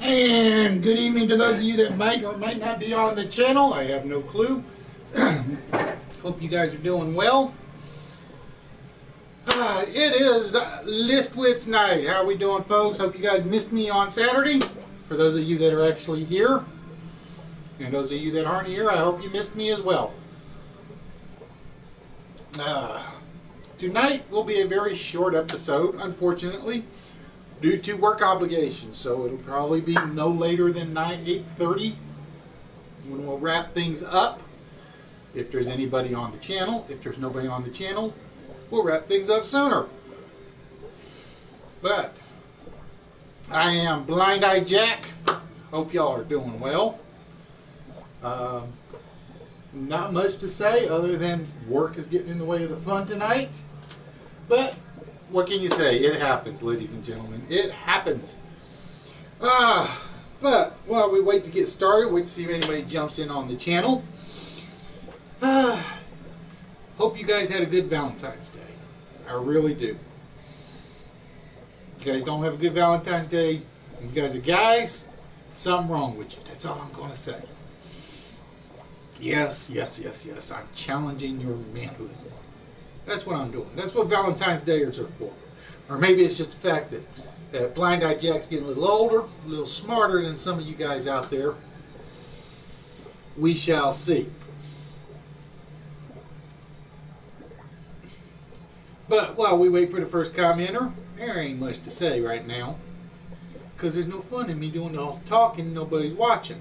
And good evening to those of you that might or might not be on the channel. I have no clue. Hope you guys are doing well. It is List Wits night. How are we doing, folks? Hope you guys missed me on Saturday. For those of you that are actually here, and those of you that aren't here, I hope you missed me as well. Tonight will be a very short episode, unfortunately, due to work obligations, so it'll probably be no later than 8:30 when we'll wrap things up. If there's anybody on the channel, if there's nobody on the channel, we'll wrap things up sooner. But I am Blind Eye Jack. Hope y'all are doing well. Not much to say other than work is getting in the way of the fun tonight. But what can you say? It happens, ladies and gentlemen. It happens. But while we wait to get started, wait to see if anybody jumps in on the channel. Hope you guys had a good Valentine's Day. I really do. If you guys don't have a good Valentine's Day, you guys are guys, something wrong with you. That's all I'm going to say. Yes. I'm challenging your manhood. That's what I'm doing. That's what Valentine's Days are for. Or maybe it's just the fact that Blind Eye Jack's getting a little older, a little smarter than some of you guys out there. We shall see. But while we wait for the first commenter, there ain't much to say right now. Because there's no fun in me doing all the talking, nobody's watching.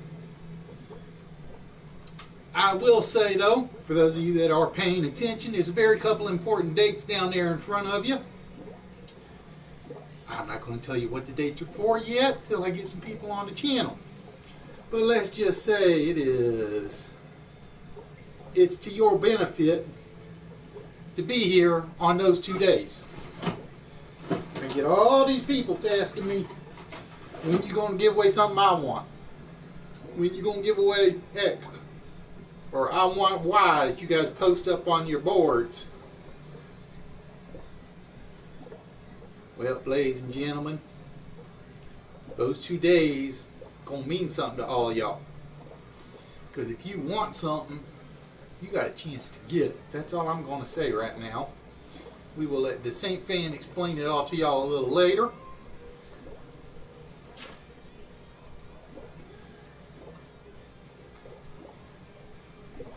I will say, though, for those of you that are paying attention, there's a very couple important dates down there in front of you. I'm not going to tell you what the dates are for yet till I get some people on the channel. But let's just say it's to your benefit to be here on those 2 days. I get all these people asking me, when you going to give away something I want? When you going to give away X? Or I want Y that you guys post up on your boards. Well, ladies and gentlemen, those 2 days gonna mean something to all y'all. Because if you want something, you got a chance to get it. That's all I'm gonna say right now. We will let the Saint Fan explain it all to y'all a little later.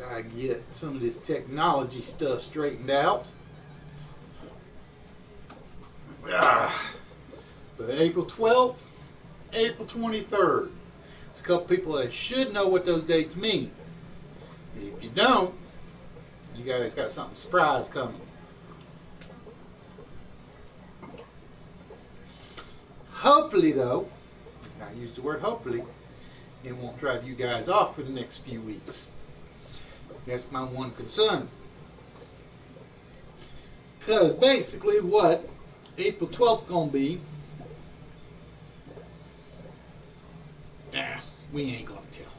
I get some of this technology stuff straightened out. But April 12th, April 23rd. There's a couple people that should know what those dates mean. If you don't, you guys got something surprise coming. Hopefully, though, I use the word hopefully, it won't drive you guys off for the next few weeks. That's my one concern. Because basically what April 12th is going to be, we ain't going to tell.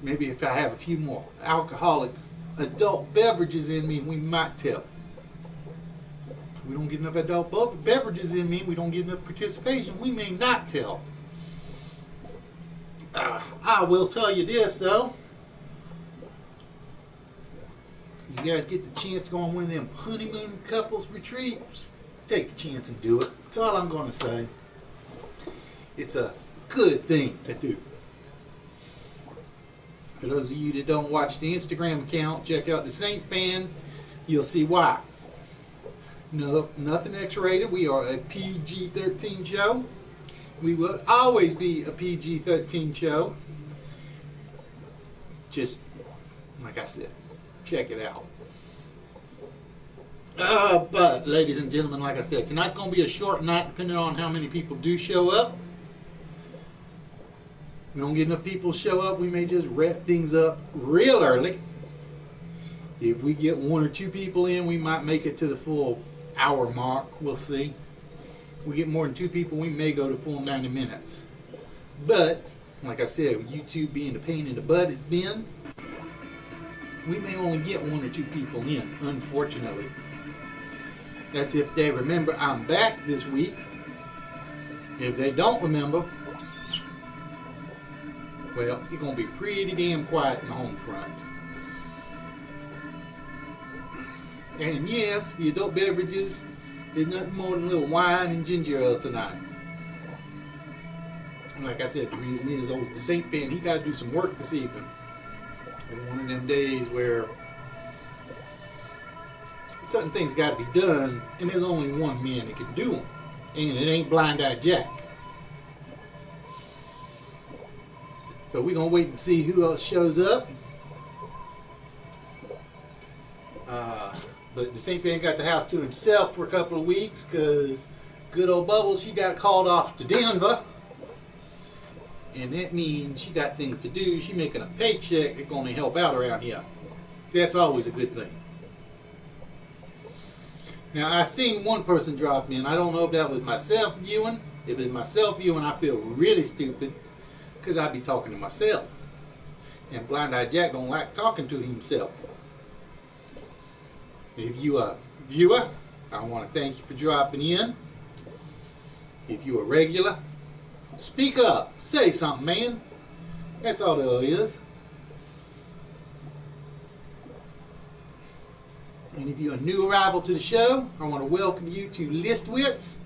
Maybe if I have a few more alcoholic adult beverages in me, we might tell. If we don't get enough adult beverages in me, we don't get enough participation, we may not tell. I will tell you this, though. You guys get the chance to go on one of them honeymoon couples retreats, take the chance and do it. That's all I'm going to say. It's a good thing to do. For those of you that don't watch the Instagram account, check out the Saint Fan. You'll see why. No, nothing X-rated. We are a PG-13 show. We will always be a PG-13 show. Just like I said. Check it out. But, ladies and gentlemen, like I said, tonight's going to be a short night depending on how many people do show up. we don't get enough people show up, we may just wrap things up real early. If we get 1 or 2 people in, we might make it to the full hour mark. We'll see. If we get more than 2 people, we may go to full 90 minutes. But, like I said, YouTube being the pain in the butt it's been, we may only get 1 or 2 people in, unfortunately. That's if they remember I'm back this week. If they don't remember, well, it's going to be pretty damn quiet in the home front. And yes, the adult beverages is nothing more than a little wine and ginger ale tonight. And like I said, the reason is old the Saint fan, he got to do some work this evening. And one of them days where certain things got to be done, and there's only one man that can do them. And it ain't Blind Eye Jack. So we're going to wait and see who else shows up. But the St. Fan got the house to himself for a couple of weeks because good old Bubbles, she got called off to Denver. And that means she got things to do. She making a paycheck that's going to help out around here. That's always a good thing. Now, I seen one person drop in. I don't know if that was myself viewing. If it's myself viewing, I feel really stupid because I be talking to myself. And Blind Eye Jack don't like talking to himself. If you a viewer, I want to thank you for dropping in. If you a regular, speak up. Say something, man. That's all there is. And if you're a new arrival to the show, I want to welcome you to Wits,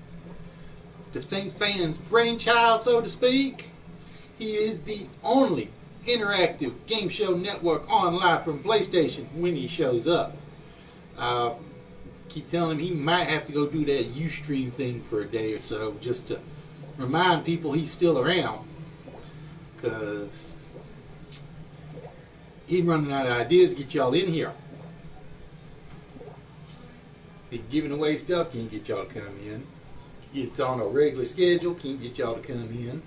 the St. Fan's brainchild, so to speak. He is the only interactive game show network on live from PlayStation when he shows up. Keep telling him he might have to go do that Ustream thing for a day or so just to remind people he's still around, because he's running out of ideas to get y'all in here. He's giving away stuff, can't get y'all to come in. It's on a regular schedule, can't get y'all to come in.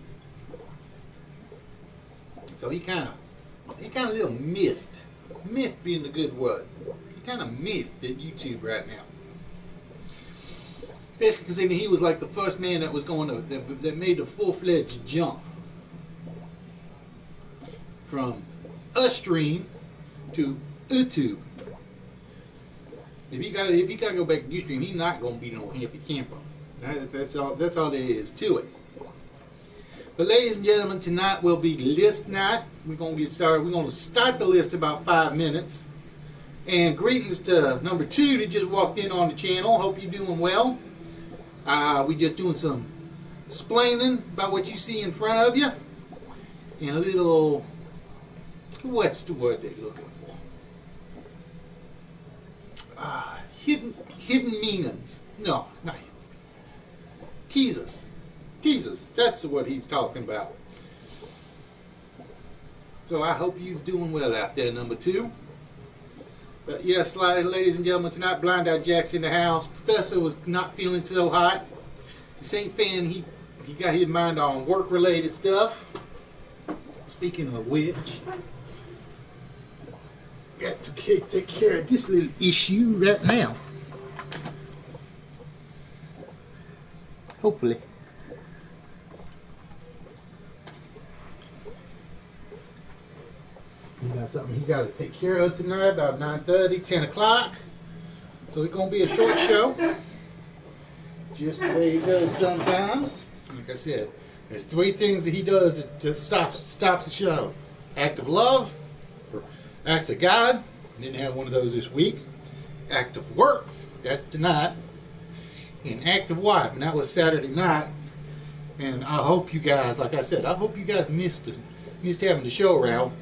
So he kind of a little miffed. Miffed being the good word. He kind of miffed at YouTube right now. Especially considering he was like the first man that was going to that made the full-fledged jump from a stream to YouTube. If he got to go back to Ustream, he's not going to be no happy camper. That's all there is to it. But ladies and gentlemen, tonight will be list night. We're going to get started. We're going to start the list in about 5 minutes. And greetings to number 2 that just walked in on the channel. Hope you're doing well. We just doing some explaining about what you see in front of you. And a little, what's the word they're looking for? Hidden meanings. No, not hidden meanings. Teasers. That's what he's talking about. So I hope you're doing well out there, number 2. But yes, ladies and gentlemen, tonight Blind Eye Jack's in the house. Professor was not feeling so hot. The St. Fan, he got his mind on work-related stuff. Speaking of which, got to take care of this little issue right now. Hopefully. He got something he got to take care of tonight, about 9:30, 10 o'clock. So it's going to be a short show. Just the way he does sometimes. Like I said, there's 3 things that he does to stop the show. Act of love, or act of God. Didn't have one of those this week. Act of work, that's tonight. And act of wife, and that was Saturday night. And I hope you guys, like I said, I hope you guys missed having the show around.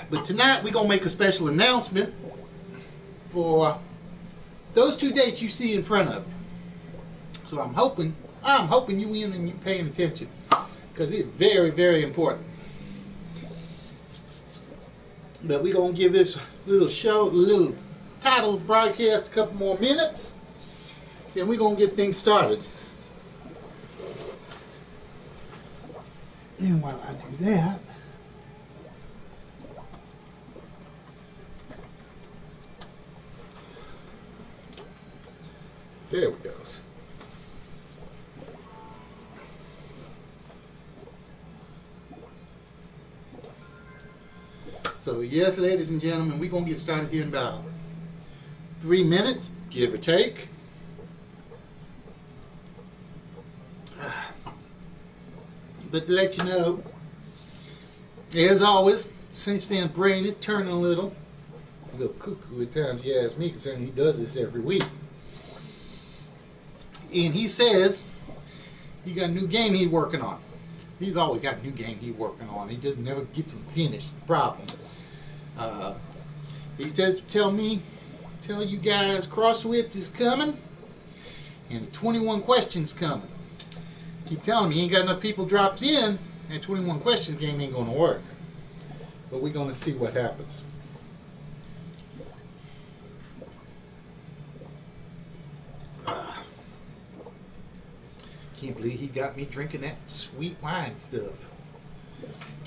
But tonight we're going to make a special announcement for those 2 dates you see in front of you. So I'm hoping you in and you paying attention, because it's very, very important. But we're going to give this little title broadcast a couple more minutes, and we're going to get things started. And while I do that, there we go. So yes, ladies and gentlemen, we're going to get started here in about 3 minutes, give or take. But to let you know, as always, Saints fan brain is turning a little cuckoo at times, you ask me, concerning he does this every week. And he says he got a new game he's working on. He's always got a new game he's working on. He just never gets it finished. Problem. He says tell you guys, Wits is coming, and 21 questions coming. Keep telling me, ain't got enough people dropped in, and 21 questions game ain't gonna work. But we're gonna see what happens. Can't believe he got me drinking that sweet wine stuff.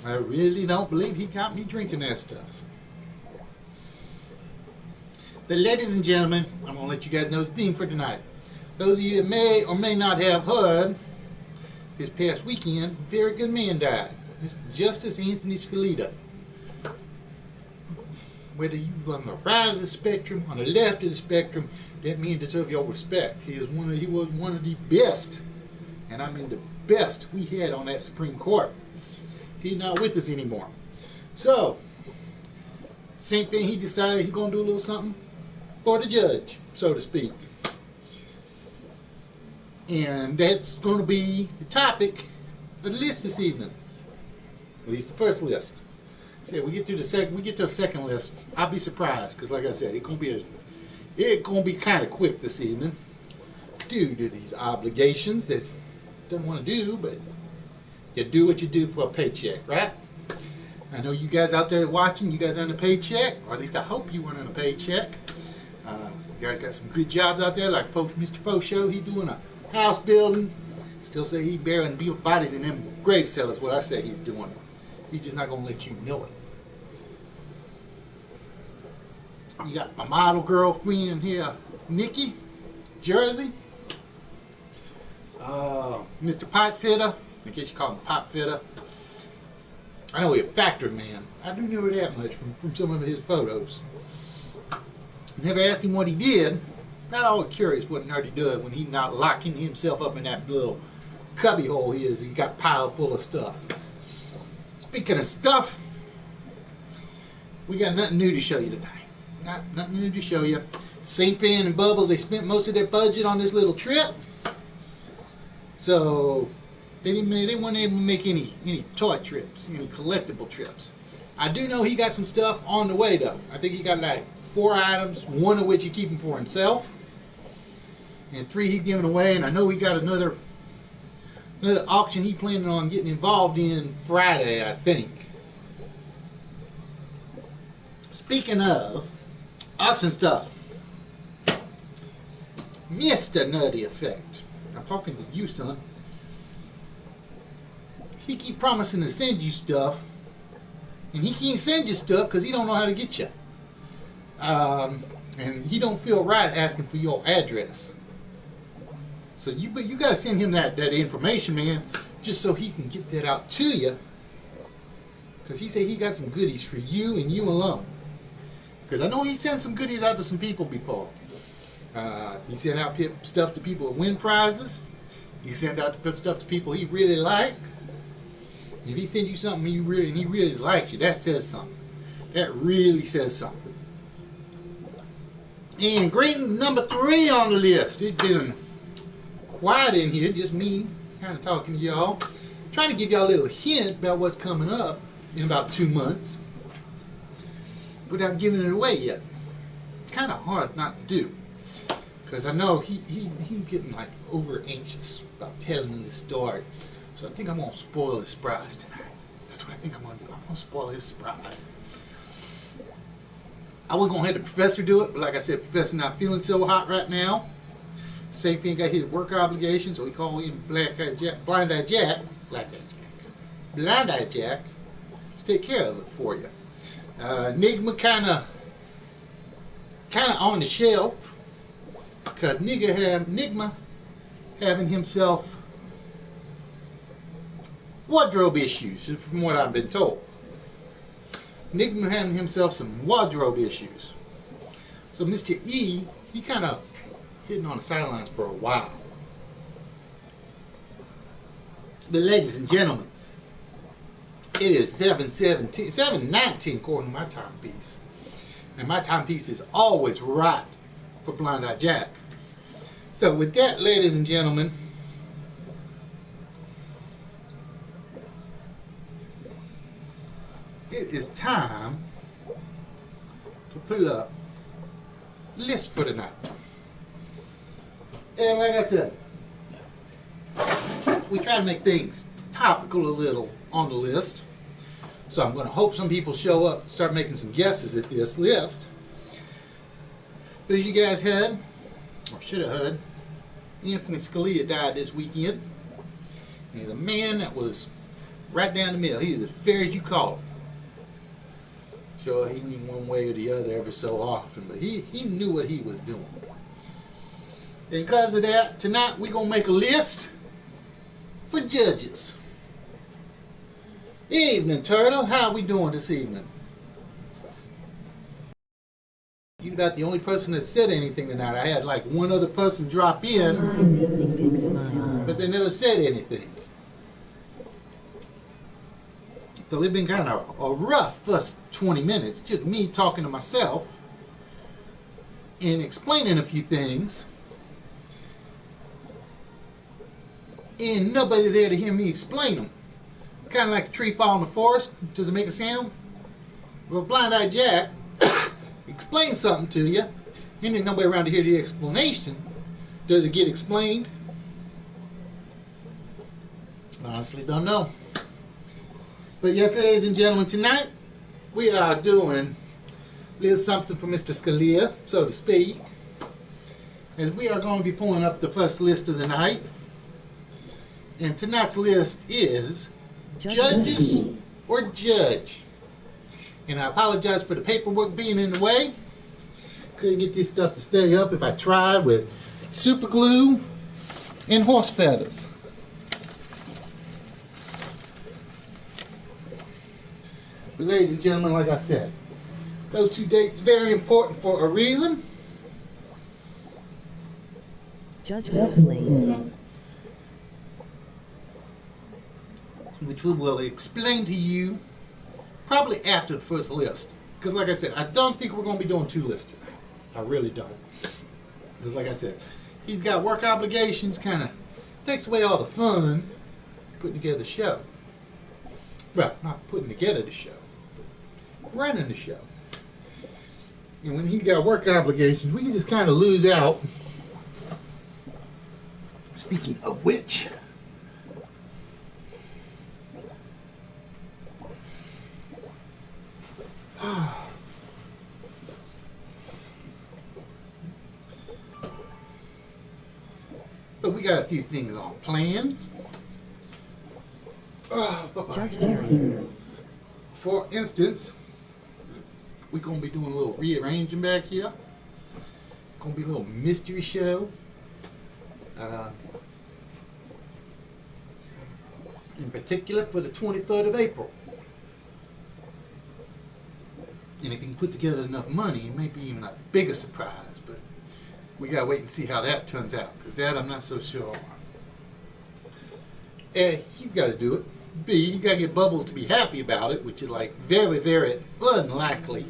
I really don't believe he got me drinking that stuff. But ladies and gentlemen, I'm going to let you guys know the theme for tonight. Those of you that may or may not have heard, this past weekend, a very good man died. Mr. Justice Anthony Scalia. Whether you on the right of the spectrum, on the left of the spectrum, that means deserve your respect. He was one of the best, and I mean the best we had on that Supreme Court. He's not with us anymore. So, same thing, he decided he's going to do a little something for the judge, so to speak. And that's going to be the topic of the list this evening. At least the first list. So we get to the second list, I'll be surprised, because like I said, it's gonna be kind of quick this evening, due to these obligations that don't want to do, but you do what you do for a paycheck, right? I know you guys out there watching, you guys earn a paycheck, or at least I hope you earn a paycheck. You guys got some good jobs out there, like Mr. Fosho, he doing a house building. Still say he burying bodies in them grave cellars, what I say he's doing. He's just not gonna let you know it. You got my model girlfriend here, Nikki, Jersey. Mr. Pipe Fitter, I guess you call him Pipe Fitter. I know he's a factory man. I do know that much from some of his photos. Never asked him what he did. Not always curious what nerdy does when he's not locking himself up in that little cubby hole he got piled full of stuff. Speaking of stuff, we got nothing new to show you tonight. Nothing new to show you. St. Pan and Bubbles, they spent most of their budget on this little trip. So they weren't able to make any toy trips, any collectible trips. I do know he got some stuff on the way though. I think he got like 4 items, 1 of which he's keeping for himself, and 3 he's giving away. And I know he got another auction he planning on getting involved in Friday, I think. Speaking of auction stuff, Mr. Nutty Effect, I'm talking to you, son. He keep promising to send you stuff, and he can't send you stuff because he don't know how to get you. And he don't feel right asking for your address. So you gotta send him that information, man, just so he can get that out to you. Because he said he got some goodies for you and you alone. Because I know he sent some goodies out to some people before. He sent out stuff to people that win prizes. He sent out stuff to people he really like. If he sends you something he really likes you, that says something. That really says something. And greeting number 3 on the list. It's been quiet in here, just me kind of talking to y'all. Trying to give y'all a little hint about what's coming up in about 2 months without giving it away yet. Kind of hard not to do. Because I know he's getting like over anxious about telling the story. So I think I'm going to spoil his surprise tonight. That's what I think I'm going to do. I'm going to spoil his surprise. I was going to have the professor do it, but like I said, professor not feeling so hot right now. Same thing, got his work obligations, so we call him Blind Eye Jack. Blind Eye Jack to take care of it for you. Enigma kind of on the shelf because Enigma having himself wardrobe issues, from what I've been told. Enigma having himself some wardrobe issues. So Mr. E, he kind of hitting on the sidelines for a while. But ladies and gentlemen, it is 7:19 according to my timepiece. And my timepiece is always right for Blind Eye Jack. So with that, ladies and gentlemen, it is time to pull up the list for tonight. And like I said, we try to make things topical a little on the list. So I'm going to hope some people show up and start making some guesses at this list. But as you guys heard, or should have heard, Anthony Scalia died this weekend. And he's a man that was right down the middle. He's as fair as you call him. Sure, he leaned one way or the other every so often, but he knew what he was doing. And because of that, tonight we're going to make a list for judges. Evening, Turtle. How are we doing this evening? You're about the only person that said anything tonight. I had like one other person drop in, but they never said anything. So it's been kind of a rough first 20 minutes, just me talking to myself and explaining a few things, and nobody there to hear me explain them. It's kind of like a tree falling in the forest. Does it make a sound? Well, Blind Eye Jack explains something to you, and there's nobody around to hear the explanation. Does it get explained? Honestly, don't know. But yes, ladies and gentlemen, tonight we are doing a little something for Mr. Scalia, so to speak. As we are going to be pulling up the first list of the night. And tonight's list is Judges or Judge. And I apologize for the paperwork being in the way. Couldn't get this stuff to stay up if I tried with super glue and horse feathers. But ladies and gentlemen, like I said, those two dates are very important for a reason. Judge Wesley. Which we will explain to you probably after the first list. Because like I said, I don't think we're going to be doing two lists tonight. I really don't. Because like I said, he's got work obligations, kind of takes away all the fun putting together the show. Well, not putting together the show, but running the show. And when he's got work obligations, we can just kind of lose out. Speaking of which, but we got a few things on plan. Judge Terry. For instance, we're going to be doing a little rearranging back here. Going to be a little mystery show. In particular for the 23rd of April. And if you can put together enough money, it may be even a bigger surprise. But we got to wait and see how that turns out. Because that I'm not so sure on. A, he's got to do it. B, he's got to get Bubbles to be happy about it, which is like very, very unlikely.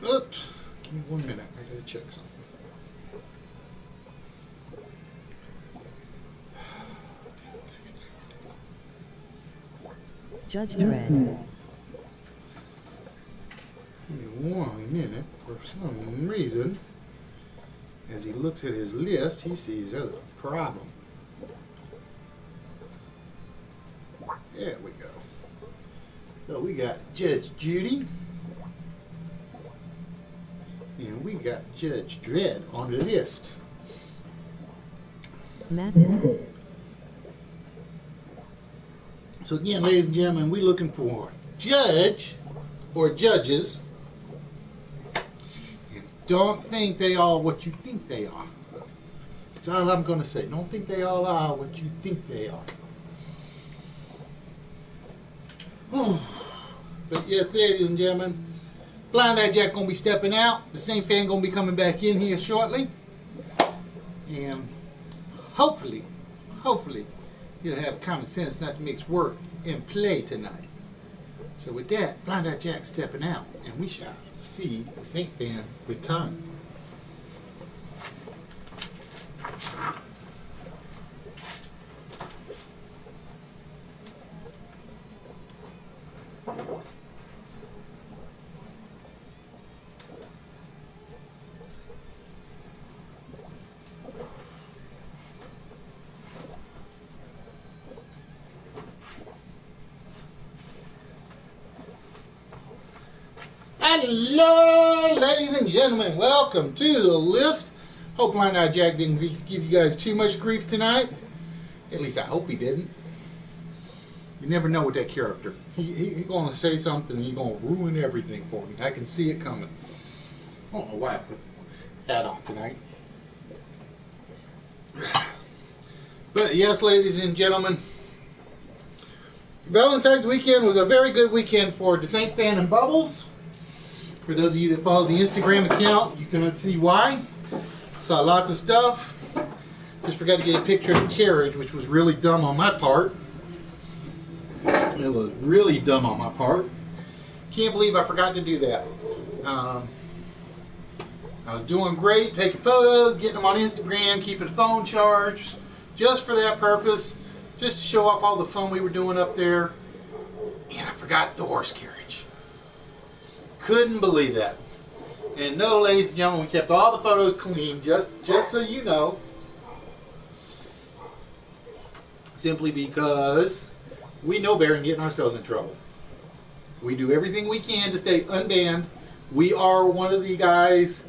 Oops. Give me 1 minute. I got to check something. Judge Dredd. Give me 1 minute. For some reason, as he looks at his list, he sees there's a problem. There we go. So we got Judge Judy. And we got Judge Dredd on the list. Madness. So again, ladies and gentlemen, we're looking for judge or judges. And don't think they are what you think they are. That's all I'm going to say. Don't think they all are what you think they are. But yes, ladies and gentlemen, Blind Eye Jack going to be stepping out. The same fan going to be coming back in here shortly. And hopefully, he'll have common sense not to mix work and play tonight. So with that, Blind Eye Jack stepping out, and we shall see the Saint fan return. Hello, ladies and gentlemen. Welcome to the list. Hope Blind Eye Jack didn't give you guys too much grief tonight. At least I hope he didn't. You never know with that character. He's going to say something and he's going to ruin everything for me. I can see it coming. I don't know why I put that on tonight. But yes, ladies and gentlemen, Valentine's weekend was a very good weekend for the Saint Fan and Bubbles. For those of you that follow the Instagram account, you can see why. Saw lots of stuff. Just forgot to get a picture of the carriage, which was really dumb on my part. It was really dumb on my part. Can't believe I forgot to do that. I was doing great, taking photos, getting them on Instagram, keeping the phone charged, just for that purpose, just to show off all the fun we were doing up there. And I forgot the horse carriage. Couldn't believe that. And no, ladies and gentlemen, we kept all the photos clean, just so you know. Simply because we know better than getting ourselves in trouble. We do everything we can to stay unbanned. We are one of the guys,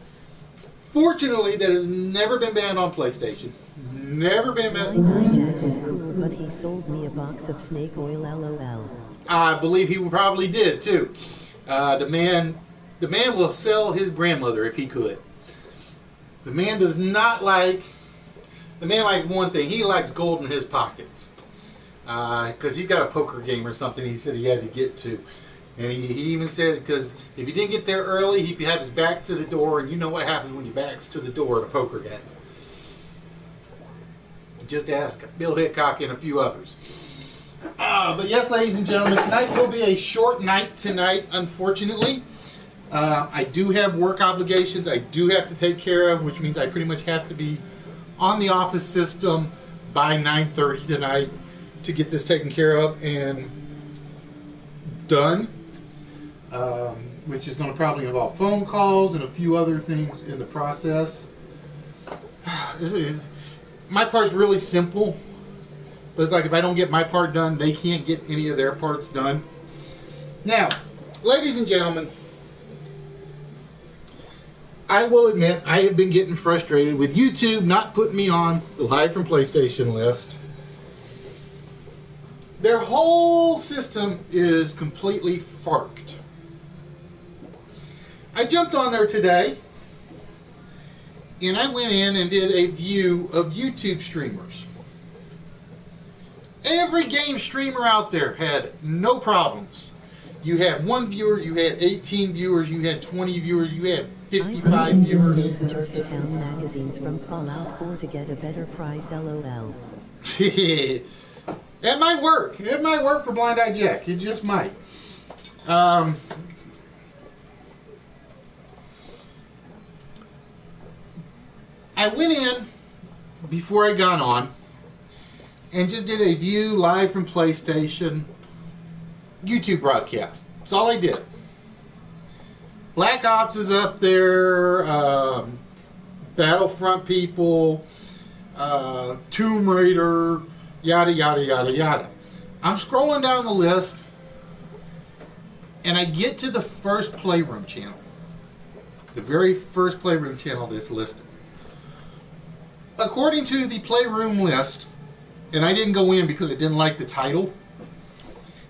fortunately, that has never been banned on PlayStation. Never been banned. Blind Eye Jack is cool, but he sold me a box of snake oil, LOL. I believe he probably did too. The man will sell his grandmother if he could. The man does not like. The man likes one thing. He likes gold in his pockets. Because he's got a poker game or something he said he had to get to. And he even said, because if he didn't get there early, he'd have his back to the door. And you know what happens when your back's to the door at a poker game. Just ask Bill Hickok and a few others. But yes, ladies and gentlemen, tonight will be a short night tonight, unfortunately. I do have work obligations I do have to take care of, which means I pretty much have to be on the office system by 9:30 tonight to get this taken care of and done, which is going to probably involve phone calls and a few other things in the process. My part's really simple. But it's like if I don't get my part done, they can't get any of their parts done. Now, ladies and gentlemen, I will admit I have been getting frustrated with YouTube not putting me on the Live from PlayStation list. Their whole system is completely farked. I jumped on there today, and I went in and did a view of YouTube streamers. Every game streamer out there had no problems. You had 1 viewer, you had 18 viewers, you had 20 viewers, you had 55 viewers. Those Turkeytown magazines from Fallout 4 to get a better price, LOL. It might work. It might work for Blind Eye Jack. It just might. I went in before I got on and just did a view live from PlayStation YouTube broadcast. That's all I did. Black Ops is up there, Battlefront people, Tomb Raider, yada yada yada yada. I'm scrolling down the list and I get to the first Playroom channel. The very first Playroom channel that's listed. according to the Playroom list, and I didn't go in because I didn't like the title,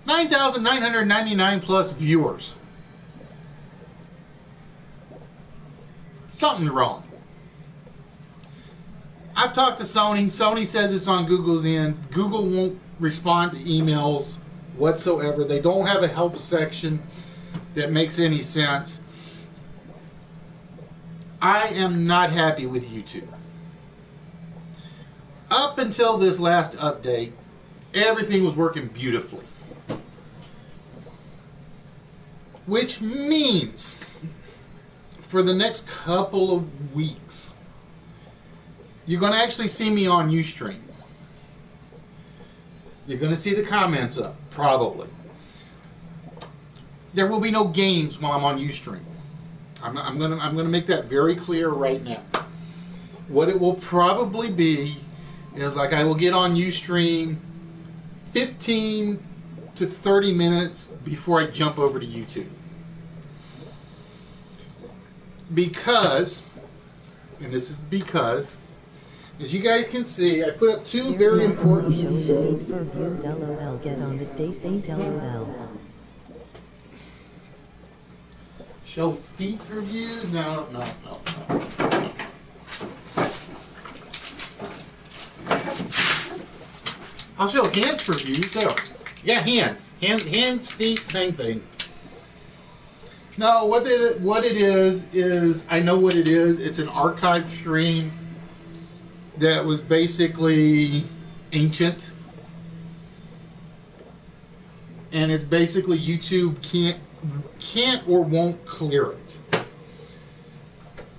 9,999 plus viewers. Something wrong. I've talked to Sony. Sony says it's on Google's end. Google won't respond to emails whatsoever. They don't have a help section that makes any sense. I am not happy with YouTube. Up until this last update, everything was working beautifully. Which means, for the next couple of weeks, you're going to actually see me on Ustream. You're going to see the comments up, probably. There will be no games while I'm on Ustream. I'm going to make that very clear right now. What it will probably be is like I will get on Ustream 15 to 30 minutes before I jump over to YouTube. Because, and this is because, as you guys can see, I put up two very important... Show the need for views, LOL. Get on it, they say LOL. Show feet for views? No. I'll show hands for views. There. Yeah, hands. Hands, feet, same thing. No, what it is I know what it is. It's an archive stream that was basically ancient. And it's basically YouTube can't or won't clear it.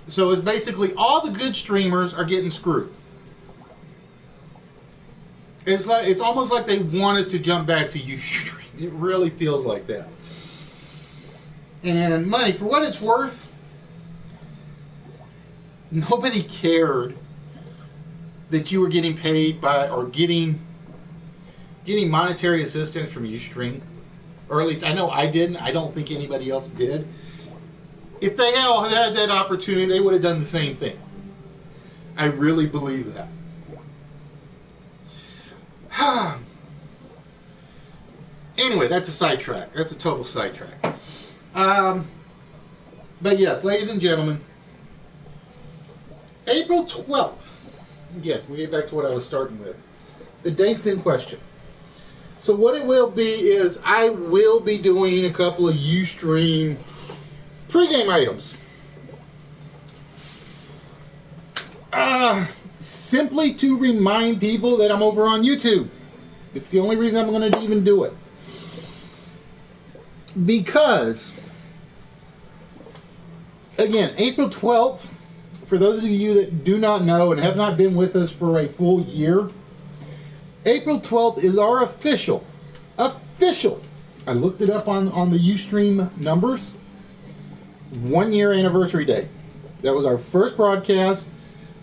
So it's basically all the good streamers are getting screwed. It's almost like they want us to jump back to Ustream. It really feels like that. And money, for what it's worth, nobody cared that you were getting paid by or getting monetary assistance from Ustream. Or at least I know I didn't. I don't think anybody else did. If they all had that opportunity, they would have done the same thing. I really believe that. Anyway, that's a sidetrack. That's a total sidetrack. But yes, ladies and gentlemen, April 12th. Again, we get back to what I was starting with. The date's in question. So what it will be is I will be doing a couple of Ustream pregame items. Simply to remind people that I'm over on YouTube. It's the only reason I'm going to even do it. Because, again, April 12th, for those of you that do not know and have not been with us for a full year, April 12th is our official, I looked it up on the Ustream numbers, 1 year anniversary day. That was our first broadcast.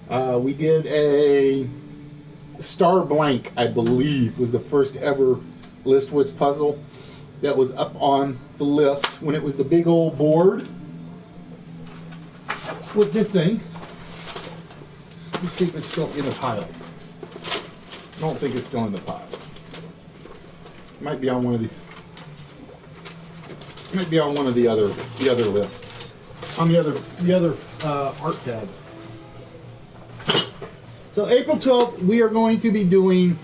We did a Star Blank, I believe, was the first ever List Wits puzzle that was up on the list when it was the big old board with this thing. Let's see if it's still in the pile. I don't think it's still in the pile. It might be on one of the. It might be on one of the other lists. On the other art pads. So April 12th, we are going to be doing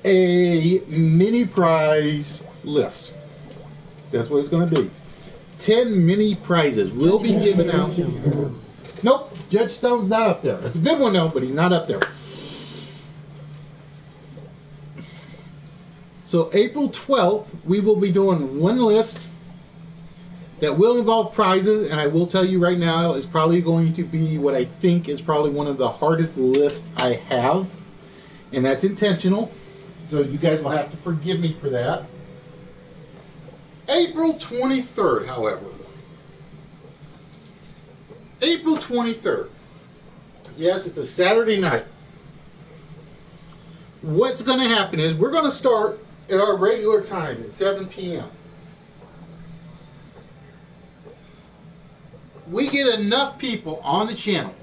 a mini prize list. That's what it's going to be. 10 mini prizes will be given out. Nope, Judge Stone's not up there. It's a good one though, but he's not up there. So April 12th, we will be doing one list that will involve prizes, and I will tell you right now, is probably going to be what I think is probably one of the hardest lists I have, and that's intentional. So you guys will have to forgive me for that. April 23rd, however. April 23rd. Yes, it's a Saturday night. What's going to happen is we're going to start at our regular time at 7 p.m. We get enough people on the channel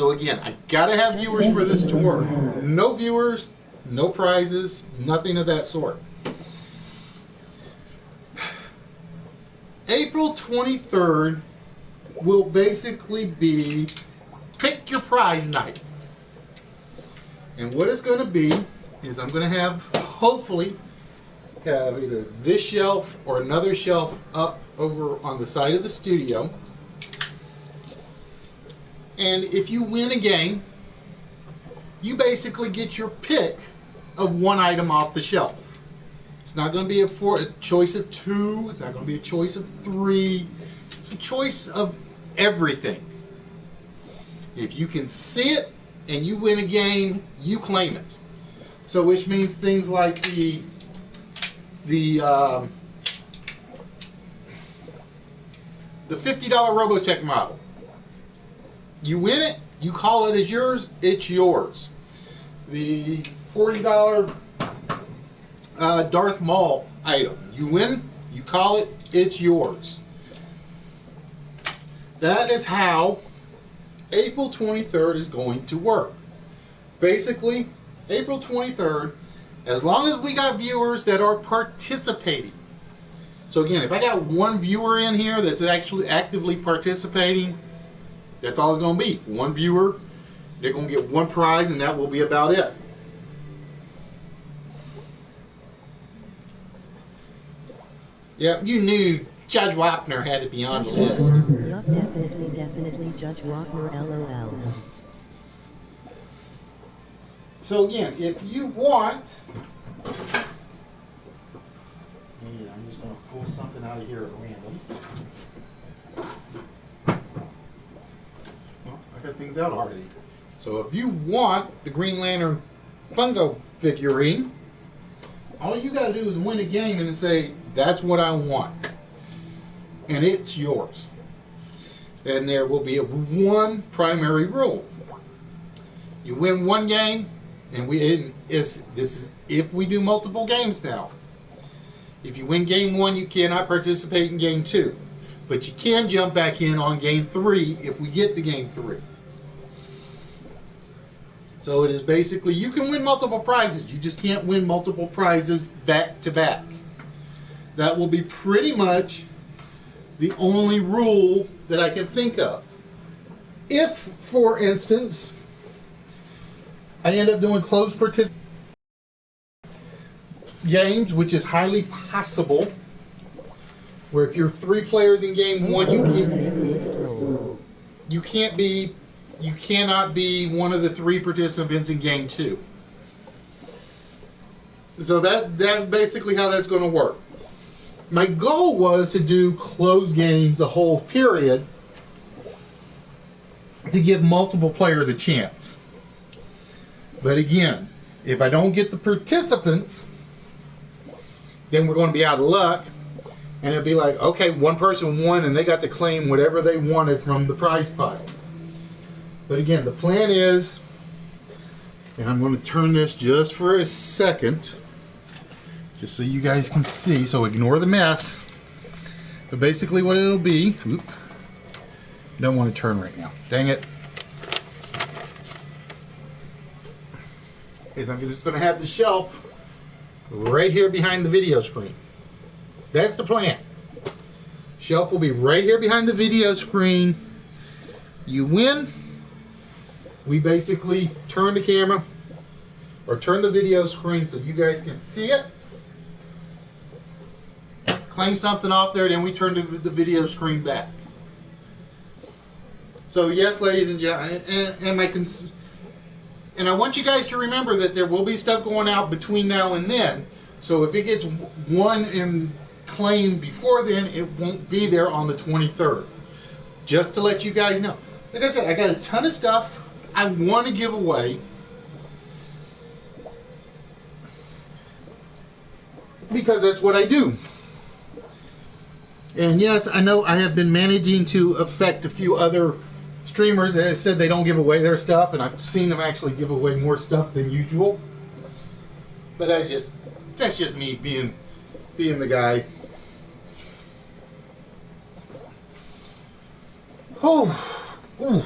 So again, I gotta have viewers for this to work. No viewers, no prizes, nothing of that sort. April 23rd will basically be pick your prize night. And what it's going to be is I'm going to have, hopefully, have either this shelf or another shelf up over on the side of the studio. And if you win a game, you basically get your pick of one item off the shelf. It's not going to be a choice of 2. It's not going to be a choice of 3. It's a choice of everything. If you can see it and you win a game, you claim it. So which means things like the $50 Robotech model. You win it, you call it as yours, it's yours. The $40 Darth Maul item. You win, you call it, it's yours. That is how April 23rd is going to work. Basically, April 23rd, as long as we got viewers that are participating. So again, if I got one viewer in here that's actually actively participating, that's all it's going to be. One viewer, they're going to get one prize, and that will be about it. Yeah, you knew Judge Wapner had to be on the list. Yup, definitely Judge Wapner, LOL. So again, if you want, I'm just going to pull something out of here at random. Well, I got things out already. So if you want the Green Lantern Fungo figurine, all you got to do is win a game and say, that's what I want. And it's yours. And there will be one primary rule. You win one game, and this is if we do multiple games now. If you win game 1, you cannot participate in game 2. But you can jump back in on game 3 if we get to game 3. So it is basically, you can win multiple prizes. You just can't win multiple prizes back to back. That will be pretty much the only rule that I can think of. If, for instance, I end up doing closed participation games, which is highly possible, where if you're 3 players in game 1, you cannot be one of the 3 participants in game 2. So that's basically how that's going to work. My goal was to do closed games the whole period to give multiple players a chance. But again, if I don't get the participants, then we're going to be out of luck, and it'll be like, okay, one person won and they got to claim whatever they wanted from the prize pile. But again, the plan is, and I'm going to turn this just for a second, just so you guys can see, so ignore the mess. But basically what it'll be, don't want to turn right now, dang it, is I'm just going to have the shelf right here behind the video screen. That's the plan. Shelf will be right here behind the video screen. You win, we basically turn the camera or turn the video screen so you guys can see it. Claim something off there, then we turn the video screen back. So yes, ladies and gentlemen, and I want you guys to remember that there will be stuff going out between now and then. So if it gets won and claimed before then, it won't be there on the 23rd. Just to let you guys know. Like I said, I got a ton of stuff I want to give away. Because that's what I do. And yes, I know I have been managing to affect a few other streamers that said they don't give away their stuff, and I've seen them actually give away more stuff than usual. But that's just me being the guy. Oh, ooh.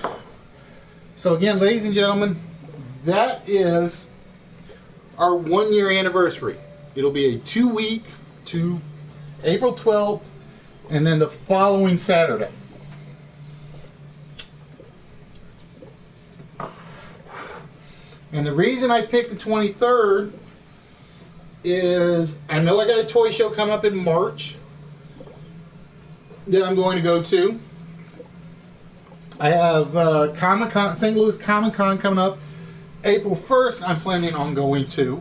So again, ladies and gentlemen, that is our 1 year anniversary. It'll be a 2-week to April 12th and then the following Saturday. And the reason I picked the 23rd is I know I got a toy show coming up in March that I'm going to go to. I have Comic-Con, St. Louis Comic-Con coming up April 1st. I'm planning on going to.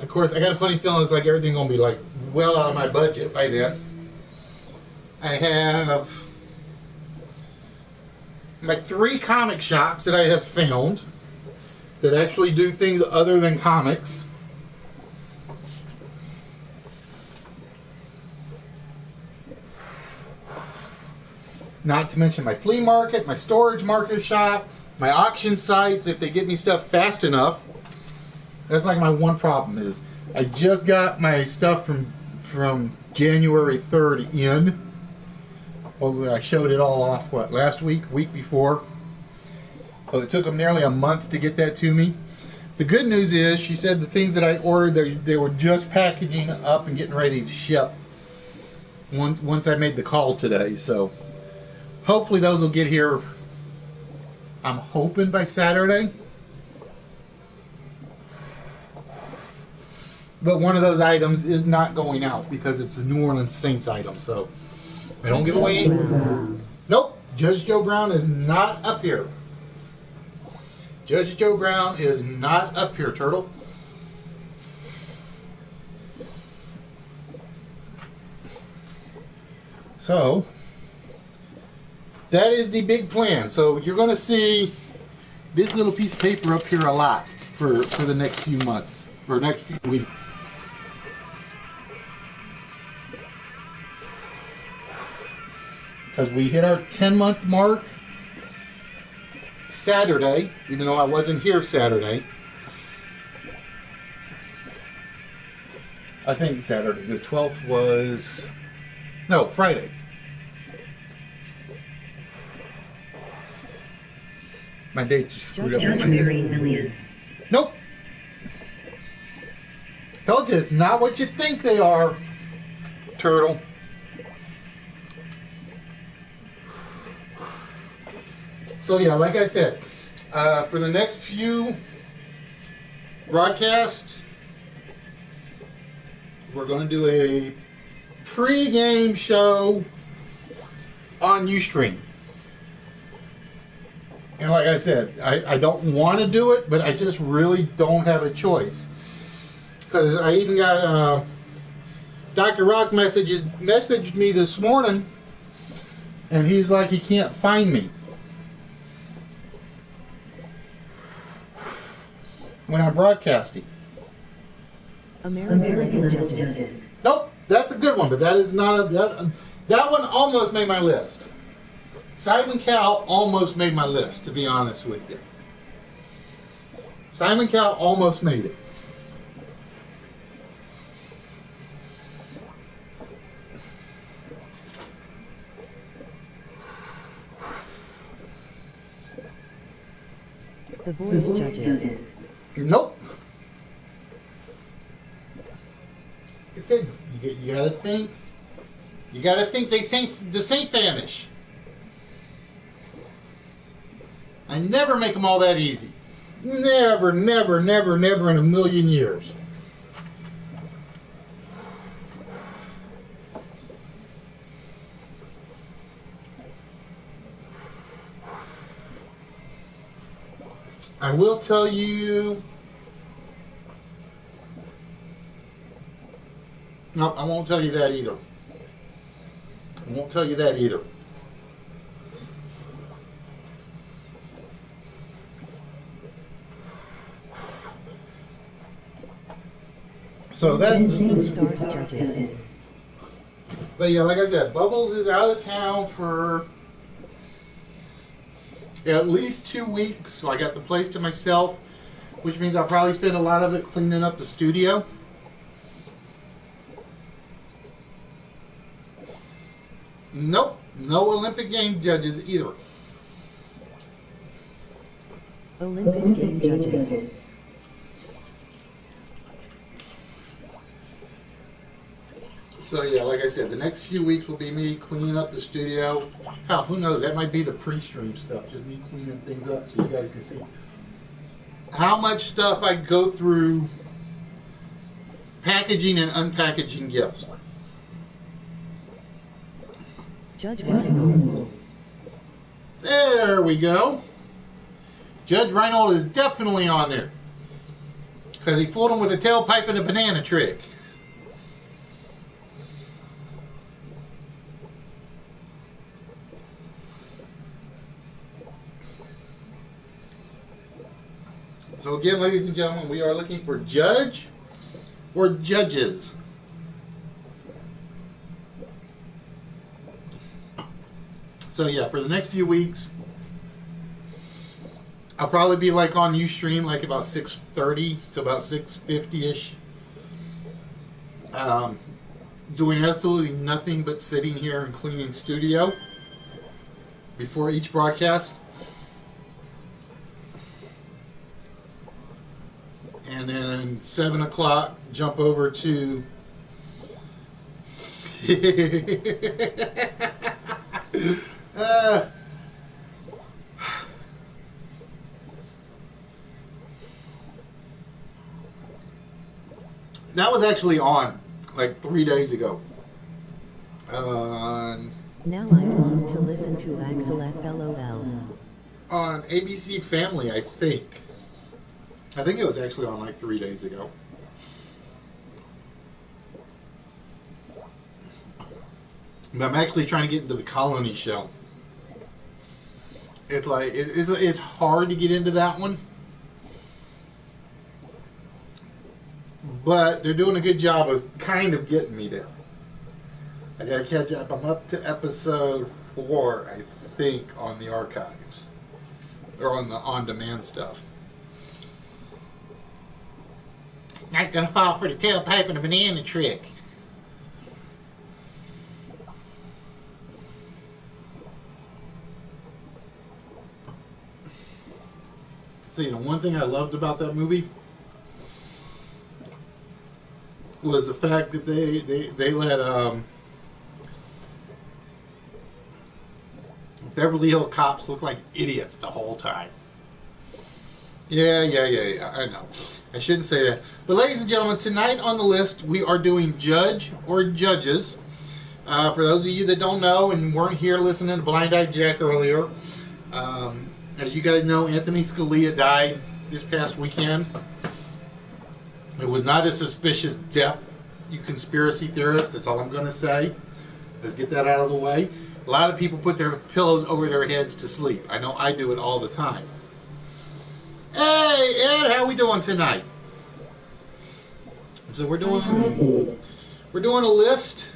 Of course, I got a funny feeling it's like everything's going to be like well out of my budget by then. I have like 3 comic shops that I have found that actually do things other than comics. Not to mention my flea market, my storage market shop, my auction sites, if they get me stuff fast enough. That's like my one problem is I just got my stuff from January 3rd in. Well, I showed it all off, last week before. So it took them nearly a month to get that to me. The good news is she said the things that I ordered, they were just packaging up and getting ready to ship once I made the call today. So hopefully those will get here, I'm hoping by Saturday. But one of those items is not going out because it's a New Orleans Saints item. So I don't give away any. Nope, Judge Joe Brown is not up here. Judge Joe Brown is not up here, Turtle. So that is the big plan. So you're going to see this little piece of paper up here a lot for the next few months, or next few weeks. Because we hit our 10-month mark Saturday, even though I wasn't here Saturday. I think Saturday. The 12th was... No, Friday. My dates are screwed up. Nope. Told you, it's not what you think they are, Turtle. So yeah, like I said, for the next few broadcasts, we're going to do a pre-game show on Ustream. And like I said, I don't want to do it, but I just really don't have a choice. Because I even got Dr. Rock messaged me this morning, and he's like, he can't find me when I'm broadcasting. American judges. Nope, that's a good one, but that is not that one almost made my list. Simon Cowell almost made my list, to be honest with you. Simon Cowell almost made it. The Voice judges. Nope. I said you gotta think. You gotta think the Saint Fanish. I never make them all that easy. Never, never, never, never in a million years. I will tell you. No, I won't tell you that either. I won't tell you that either. So that's Stars judges. But yeah, like I said, Bubbles is out of town for at least 2 weeks, so I got the place to myself, which means I'll probably spend a lot of it cleaning up the studio. Nope, no Olympic game judges either. Olympic game judges. So yeah, like I said, the next few weeks will be me cleaning up the studio. Hell, who knows? That might be the pre-stream stuff, just me cleaning things up so you guys can see how much stuff I go through packaging and unpackaging gifts. Judge Reinhold. There we go. Judge Reinhold is definitely on there because he fooled him with a tailpipe and a banana trick. So again, ladies and gentlemen, we are looking for judge or judges. So yeah, for the next few weeks, I'll probably be like on Ustream like about 6:30 to about 6:50ish. Doing absolutely nothing but sitting here and cleaning studio before each broadcast. And then 7 o'clock, jump over to that was actually on like 3 days ago. Now I want to listen to Axel FLOL. On ABC Family, I think. I think it was actually on like 3 days ago. But I'm actually trying to get into the Colony show. It's like it's hard to get into that one, but they're doing a good job of kind of getting me there. I gotta catch up. I'm up to episode 4, I think, on the archives or on the on-demand stuff. Not gonna fall for the tailpipe and the banana trick. So, one thing I loved about that movie was the fact that they let Beverly Hills cops look like idiots the whole time. Yeah, I know. I shouldn't say that. But ladies and gentlemen, tonight on the list, we are doing judge or judges. For those of you that don't know and weren't here listening to Blind Eye Jack earlier, as you guys know, Anthony Scalia died this past weekend. It was not a suspicious death, you conspiracy theorists. That's all I'm going to say. Let's get that out of the way. A lot of people put their pillows over their heads to sleep. I know I do it all the time. Hey, Ed, how we doing tonight? So we're doing a list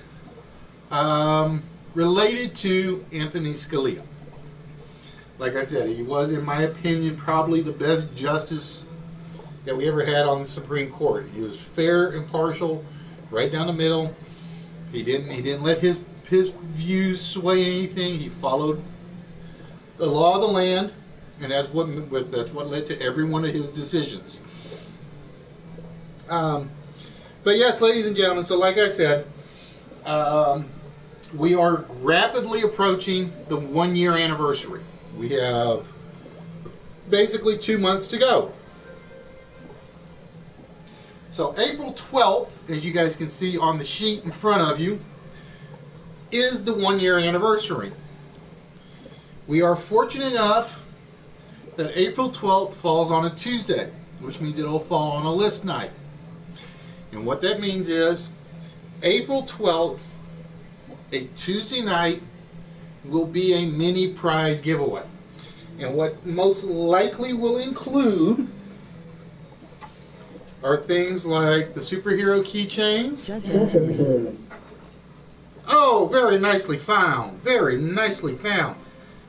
related to Anthony Scalia. Like I said, he was, in my opinion, probably the best justice that we ever had on the Supreme Court. He was fair, impartial, right down the middle. He didn't let his views sway anything. He followed the law of the land, and that's what led to every one of his decisions. But yes, ladies and gentlemen, so like I said, we are rapidly approaching the 1-year anniversary. We have basically 2 months to go. So April 12th, as you guys can see on the sheet in front of you, is the 1-year anniversary. We are fortunate enough that April 12th falls on a Tuesday, which means it'll fall on a list night. And what that means is April 12th, a Tuesday night, will be a mini prize giveaway. And what most likely will include are things like the superhero keychains. Oh, very nicely found. Very nicely found.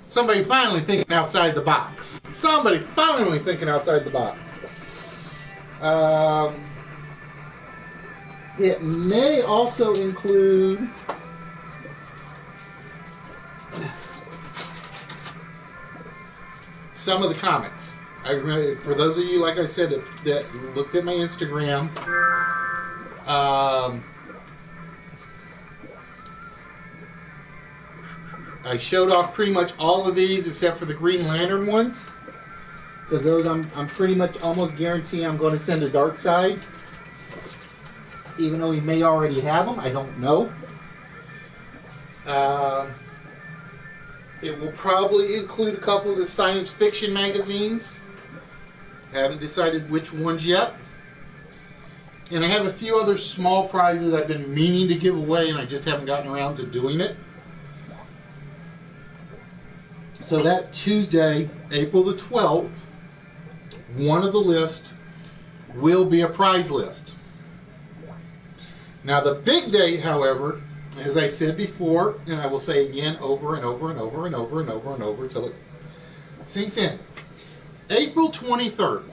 Somebody finally thinking outside the box. Somebody finally thinking outside the box. It may also include some of the comics. I remember, for those of you, like I said, that looked at my Instagram, I showed off pretty much all of these except for the Green Lantern ones. Because those I'm pretty much almost guarantee I'm going to send a Dark Side. Even though he may already have them, I don't know. It will probably include a couple of the science fiction magazines. Haven't decided which ones yet. And I have a few other small prizes I've been meaning to give away, and I just haven't gotten around to doing it. So that Tuesday, April the 12th, one of the list will be a prize list. Now the big date, however, as I said before, and I will say again over and over and over and over and over and over until it sinks in. April 23rd.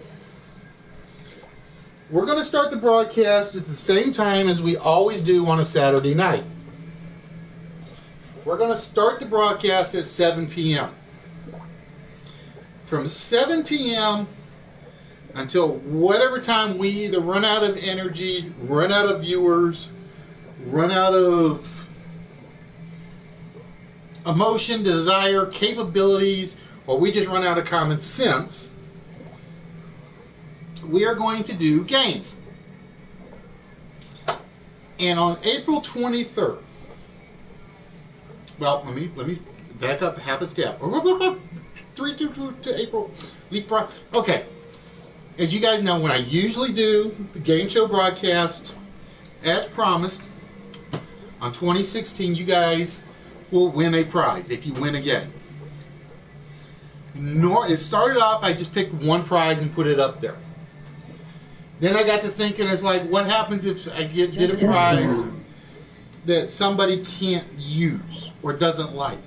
We're going to start the broadcast at the same time as we always do on a Saturday night. We're going to start the broadcast at 7 p.m. From 7 p.m. until whatever time we either run out of energy, run out of viewers, run out of emotion, desire, capabilities, or we just run out of common sense, we are going to do games. And on April 23rd, well, let me back up half a step. 3 to April. Leapfrog. Okay. As you guys know, when I usually do the game show broadcast, as promised, on 2016, you guys will win a prize if you win a game. It started off, I just picked one prize and put it up there. Then I got to thinking, it's like, what happens if I get a prize that somebody can't use or doesn't like?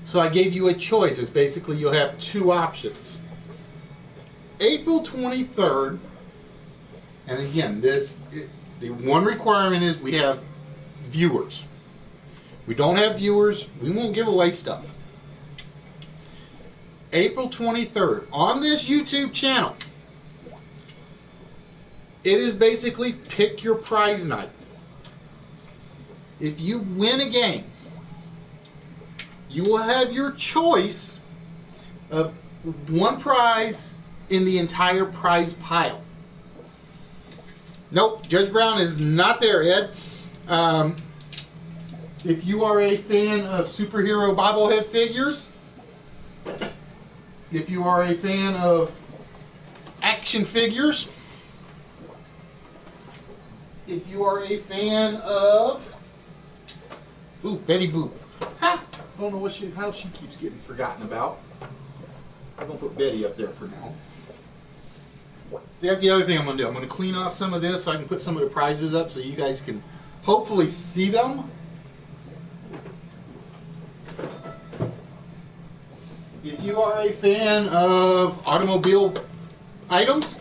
So I gave you a choice. It's basically you'll have two options. April 23rd, and again, the one requirement is we have viewers. We don't have viewers, we won't give away stuff. April 23rd, on this YouTube channel, it is basically pick your prize night. If you win a game, you will have your choice of one prize in the entire prize pile. Nope, Judge Brown is not there, Ed. If you are a fan of superhero bobblehead figures, if you are a fan of action figures, if you are a fan of Betty Boop. Ha! I don't know how she keeps getting forgotten about. I'm going to put Betty up there for now. See, that's the other thing I'm going to do. I'm going to clean off some of this so I can put some of the prizes up so you guys can hopefully see them. If you are a fan of automobile items,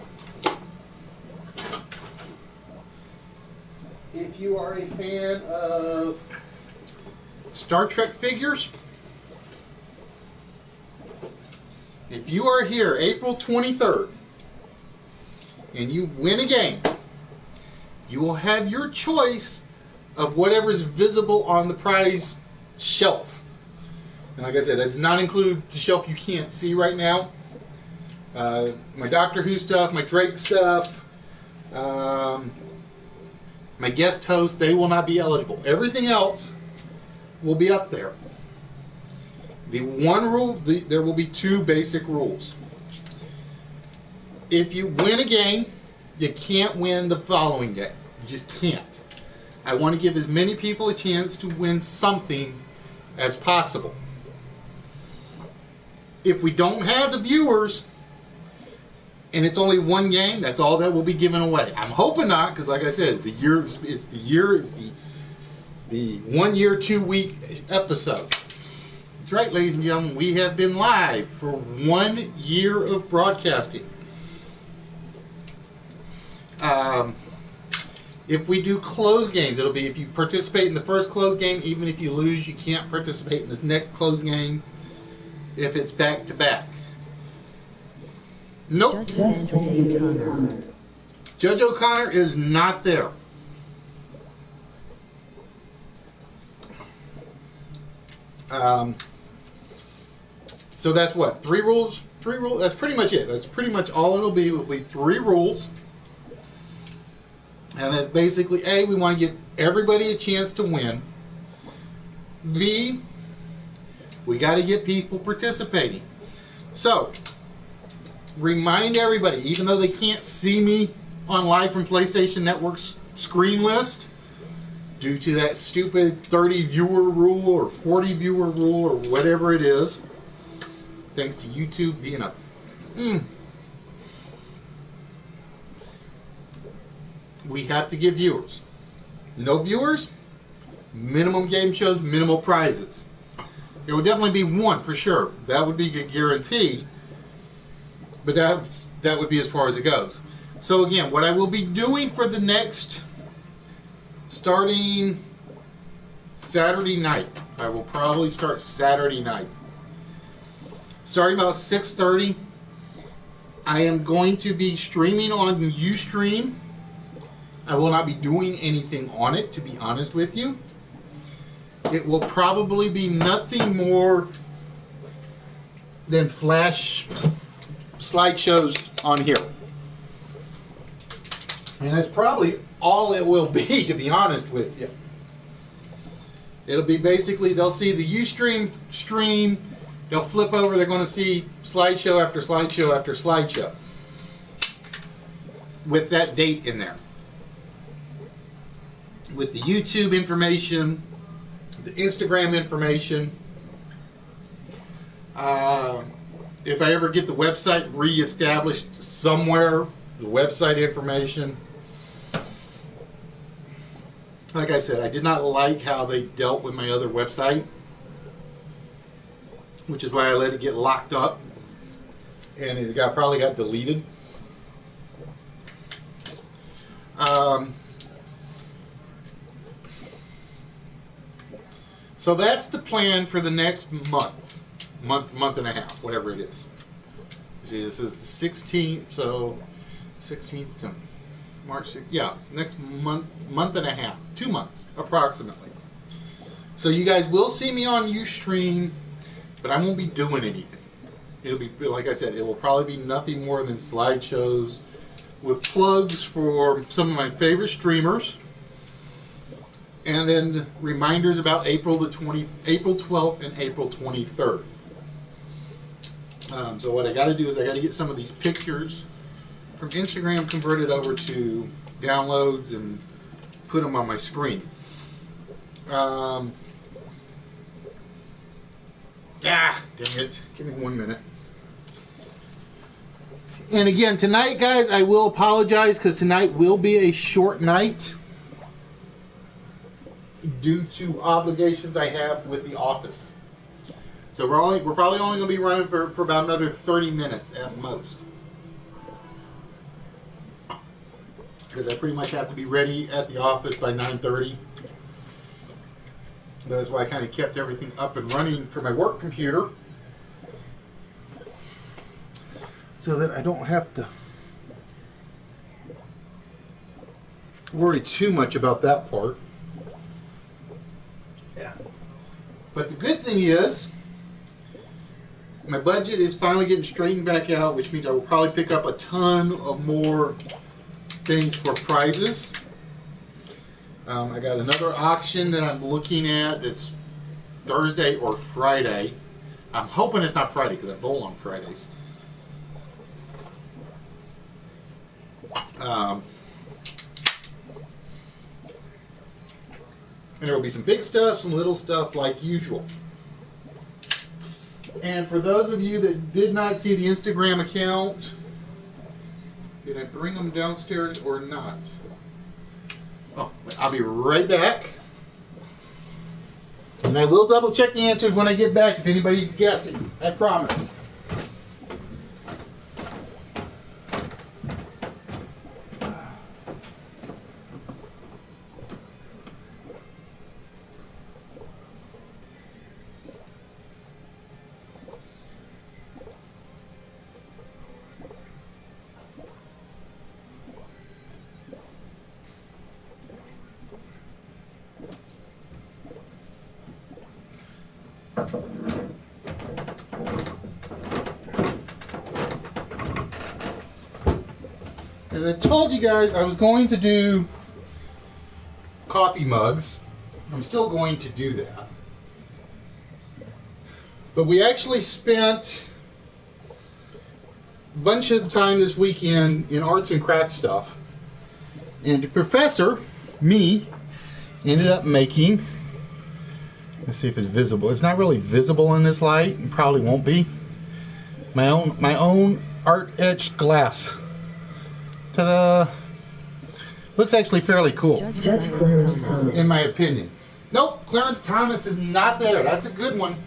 if you are a fan of Star Trek figures, if you are here April 23rd and you win a game, you will have your choice of whatever is visible on the prize shelf. And like I said, that does not include the shelf you can't see right now. My Doctor Who stuff, my Drake stuff, my guest host, they will not be eligible. Everything else will be up there. The one rule, there will be two basic rules. If you win a game, you can't win the following game. You just can't. I want to give as many people a chance to win something as possible. If we don't have the viewers and it's only one game, that's all that will be given away. I'm hoping not, because like I said, it's the 1 year, 2 week episode. That's right, ladies and gentlemen, we have been live for 1 year of broadcasting. If we do closed games, it'll be if you participate in the first closed game, even if you lose, you can't participate in this next closed game if it's back to back. Nope. Judge Sandra Day O'Connor. Judge O'Connor is not there. So that's what? 3 rules? 3 rules? That's pretty much it. That's pretty much all it'll be. It'll be 3 rules. And that's basically, A, we want to give everybody a chance to win. B, we got to get people participating. So, remind everybody, even though they can't see me on Live from PlayStation Network's screen list, due to that stupid 30 viewer rule or 40 viewer rule or whatever it is, thanks to YouTube being a we have to give viewers. No viewers, minimum game shows, minimal prizes. There would definitely be one for sure. That would be a guarantee. But that would be as far as it goes. So again, what I will be doing for the next, starting Saturday night, I will probably start Saturday night. Starting about 6:30, I am going to be streaming on Ustream. I will not be doing anything on it, to be honest with you. It will probably be nothing more than flash slideshows on here. And that's probably all it will be, to be honest with you. It'll be basically, they'll see the Ustream stream, they'll flip over, they're going to see slideshow after slideshow after slideshow with that date in there. With the YouTube information, the Instagram information. If I ever get the website re-established somewhere, the website information. Like I said, I did not like how they dealt with my other website, which is why I let it get locked up, and it probably got deleted. So that's the plan for the next month and a half, whatever it is. You see, this is the 16th, so 16th to March 6th. Yeah, next month and a half, 2 months approximately. So you guys will see me on Ustream, but I won't be doing anything. It'll be, like I said, it will probably be nothing more than slideshows with plugs for some of my favorite streamers. And then reminders about April 12th and April 23rd. So what I got to do is I got to get some of these pictures from Instagram converted over to downloads and put them on my screen. Dang it. Give me 1 minute. And again, tonight, guys, I will apologize because tonight will be a short night due to obligations I have with the office. So we're probably only going to be running for about another 30 minutes at most. Because I pretty much have to be ready at the office by 9:30. That's why I kind of kept everything up and running for my work computer, so that I don't have to worry too much about that part. Yeah. But the good thing is, my budget is finally getting straightened back out, which means I will probably pick up a ton of more things for prizes. I got another auction that I'm looking at that's Thursday or Friday. I'm hoping it's not Friday because I bowl on Fridays. And there will be some big stuff, some little stuff like usual. And for those of you that did not see the Instagram account, did I bring them downstairs or not? Oh, I'll be right back. And I will double check the answers when I get back if anybody's guessing. I promise. As I told you guys, I was going to do coffee mugs. I'm still going to do that. But we actually spent a bunch of the time this weekend in arts and crafts stuff. And the professor, me, ended up making, let's see if it's visible. It's not really visible in this light. It probably won't be. My own art etched glass. Ta-da! Looks actually fairly cool, in my opinion. Nope, Clarence Thomas is not there. That's a good one,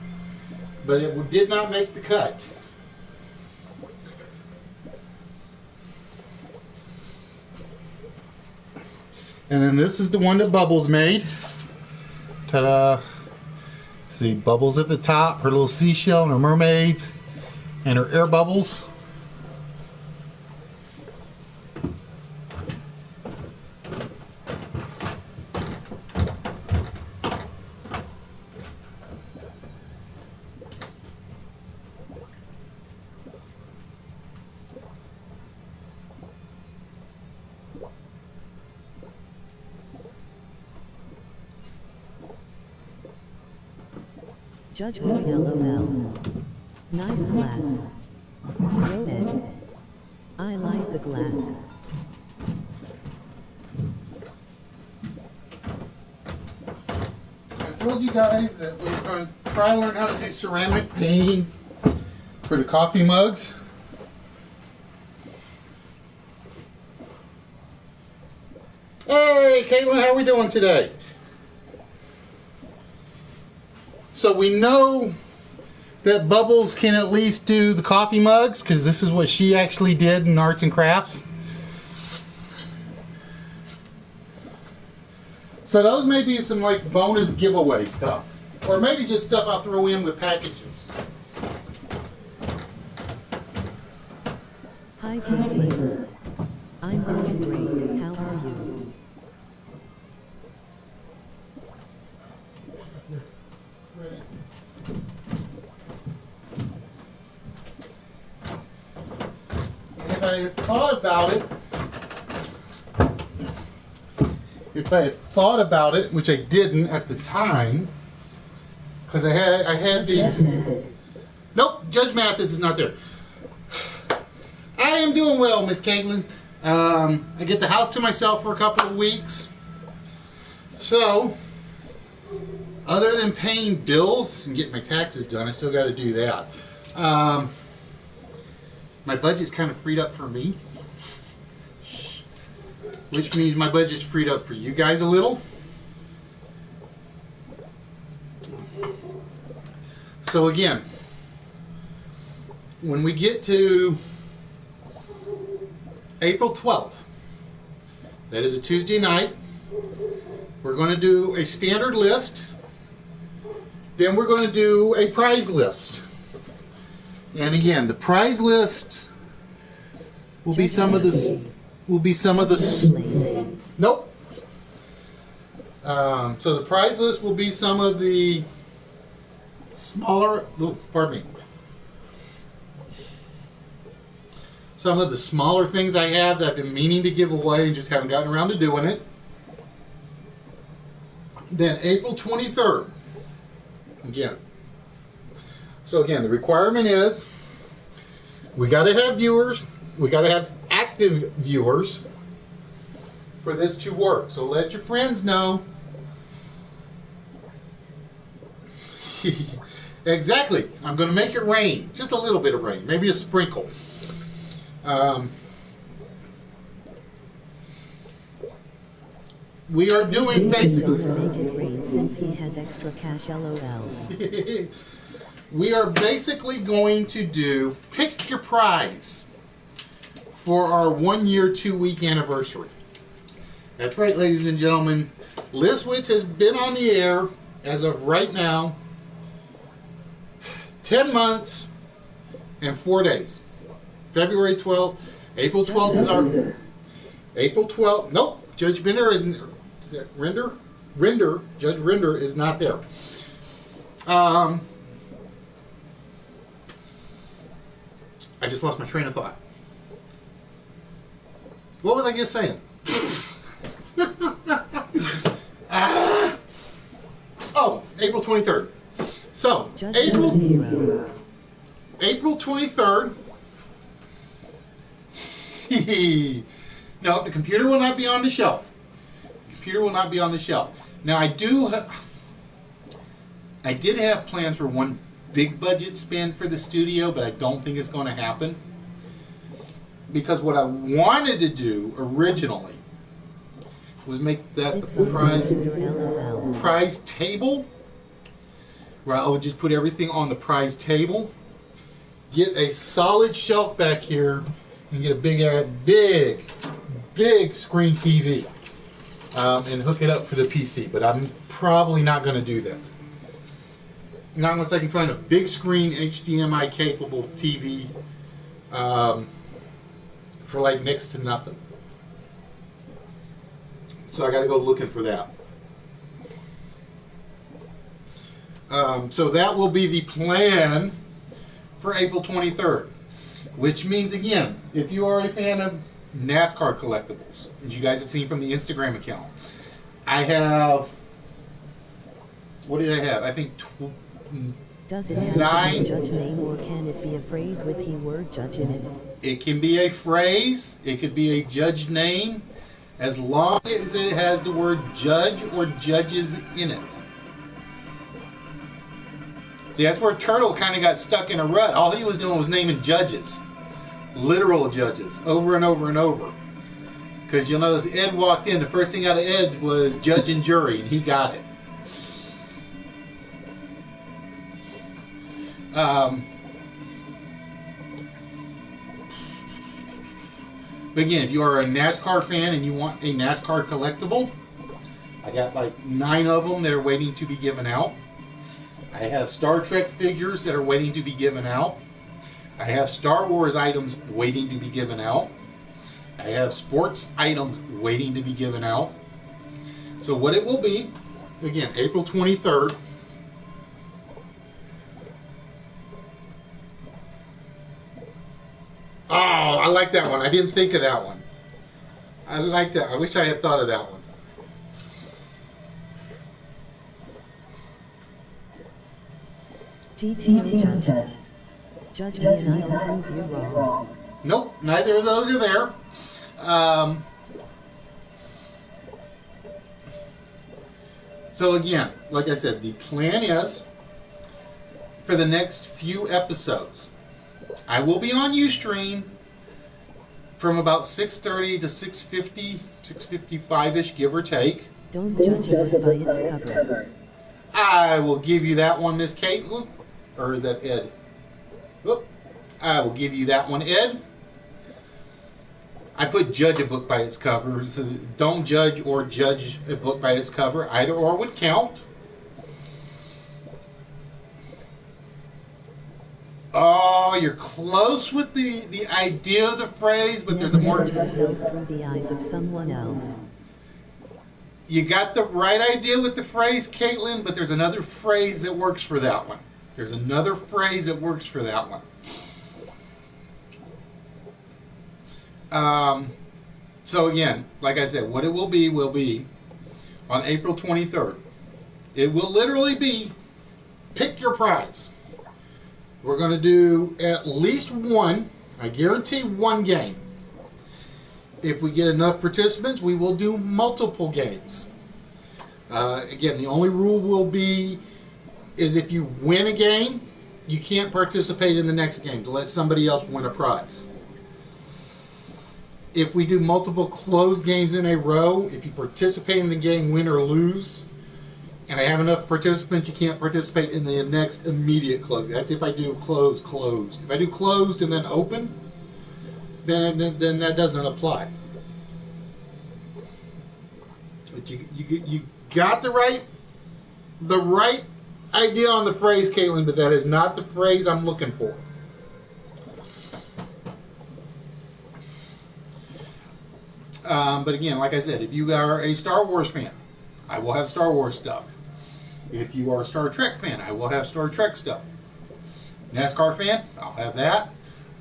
but it did not make the cut. And then this is the one that Bubbles made. Ta-da! See, Bubbles at the top, her little seashell and her mermaids, and her air bubbles. Judgment LOL. Nice glass. Go Ed. I like the glass. I told you guys that we were going to try to learn how to do ceramic painting for the coffee mugs. Hey, Caitlin, how are we doing today? So we know that Bubbles can at least do the coffee mugs, because this is what she actually did in arts and crafts. So those may be some like bonus giveaway stuff, or maybe just stuff I'll throw in with packages. Hi Caitlin. I'm doing great. How are you? If I had thought about it, which I didn't at the time, because I had the nope, Judge Mathis is not there. I am doing well, Miss Caitlin. I get the house to myself for a couple of weeks, so other than paying bills and getting my taxes done, I still got to do that. My budget's kind of freed up for me, which means my budget's freed up for you guys a little. So again, when we get to April 12th, that is a Tuesday night, we're going to do a standard list, then we're going to do a prize list. And again, the prize list will be some of this. Nope. So the prize list will be some of the smaller. Pardon me. Some of the smaller things I have that I've been meaning to give away and just haven't gotten around to doing it. Then April 23rd. Again. So again, the requirement is we got to have viewers. We got to have active viewers for this to work. So let your friends know. Exactly. I'm going to make it rain. Just a little bit of rain. Maybe a sprinkle. We are doing basically. Make it rain since he has extra cash. LOL. We are basically going to do pick your prize for our 1 year, 2 week anniversary. That's right, ladies and gentlemen. Liz Wits has been on the air as of right now 10 months and 4 days. February 12th, April 12th is our April 12th. Nope, Judge Bender isn't. Is that Render? Judge Render is not there. I just lost my train of thought. What was I just saying? Oh, April 23rd. So, April 23rd. No, the computer will not be on the shelf. The computer will not be on the shelf. Now, I did have plans for one big budget spend for the studio, but I don't think it's going to happen. Because what I wanted to do originally was make that the prize table, where I would just put everything on the prize table, get a solid shelf back here, and get a big screen TV, and hook it up for the PC. But I'm probably not going to do that. Not unless I can find a big screen HDMI capable TV for like next to nothing. So I got to go looking for that. So that will be the plan for April 23rd. Which means, again, if you are a fan of NASCAR collectibles, as you guys have seen from the Instagram account, I have, what did I have? I think Does it have to be a judge name, or can it be a phrase with the word judge in it? It can be a phrase. It could be a judge name, as long as it has the word judge or judges in it. See, that's where Turtle kind of got stuck in a rut. All he was doing was naming judges. Literal judges. Over and over and over. Because you'll notice Ed walked in. The first thing out of Ed was judge and jury. And he got it. But again, if you are a NASCAR fan and you want a NASCAR collectible, I got like 9 of them that are waiting to be given out. I have Star Trek figures that are waiting to be given out. I have Star Wars items waiting to be given out. I have sports items waiting to be given out. So what it will be, again, April 23rd. Oh, I like that one. I didn't think of that one. I like that. I wish I had thought of that one. GTO judge. Judge me and I'll prove you wrong. Nope, neither of those are there. So again, like I said, the plan is for the next few episodes, I will be on Ustream from about 6:30 to 6:50, 6:55-ish, give or take. Don't judge a book by its cover. I will give you that one, Miss Caitlin. Or is that Ed? Whoop. I will give you that one, Ed. I put judge a book by its cover. So don't judge or judge a book by its cover. Either or would count. Oh, you're close with the idea of the phrase, but there's a more... Judge yourself through the eyes of someone else. You got the right idea with the phrase, Caitlin, but there's another phrase that works for that one. There's another phrase that works for that one. So again, like I said, what it will be on April 23rd. It will literally be pick your prize. We're going to do at least one, I guarantee one game. If we get enough participants, we will do multiple games. Again, the only rule will be is if you win a game, you can't participate in the next game to let somebody else win a prize. If we do multiple closed games in a row, if you participate in the game, win or lose, and I have enough participants, you can't participate in the next immediate closed. That's if I do closed. If I do closed and then open, then that doesn't apply. But you got the right idea on the phrase, Caitlin, but that is not the phrase I'm looking for. But again, like I said, if you are a Star Wars fan, I will have Star Wars stuff. If you are a Star Trek fan, I will have Star Trek stuff. NASCAR fan, I'll have that.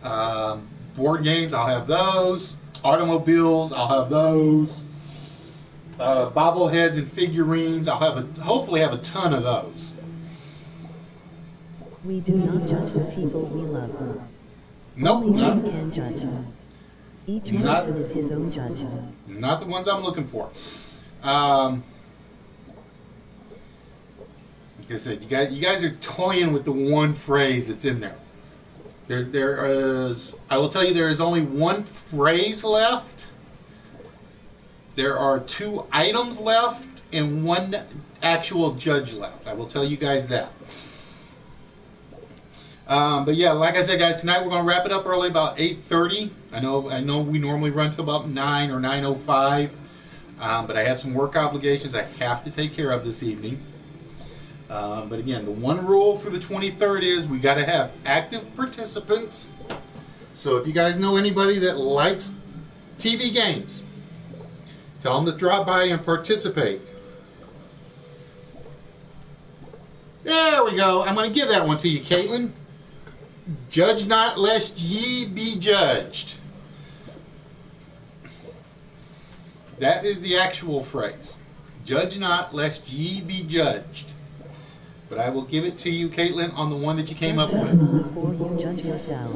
Board games, I'll have those. Automobiles, I'll have those. Bobbleheads and figurines, hopefully have a ton of those. We do not judge the people we love. Nope. Only God can judge. Each person is his own judge. Not the ones I'm looking for. Like I said, you guys are toying with the one phrase that's in there. There is. I will tell you, there is only one phrase left. There are 2 items left and 1 actual judge left. I will tell you guys that. But yeah, like I said, guys, tonight we're going to wrap it up early, about 8:30. I know we normally run to about 9 or 9:05, but I have some work obligations I have to take care of this evening. But again, the one rule for the 23rd is we got to have active participants. So if you guys know anybody that likes TV games, tell them to drop by and participate. There we go. I'm going to give that one to you, Caitlin. Judge not, lest ye be judged. That is the actual phrase. Judge not, lest ye be judged. But I will give it to you, Caitlin, on the one that you came up with. Before you judge yourself.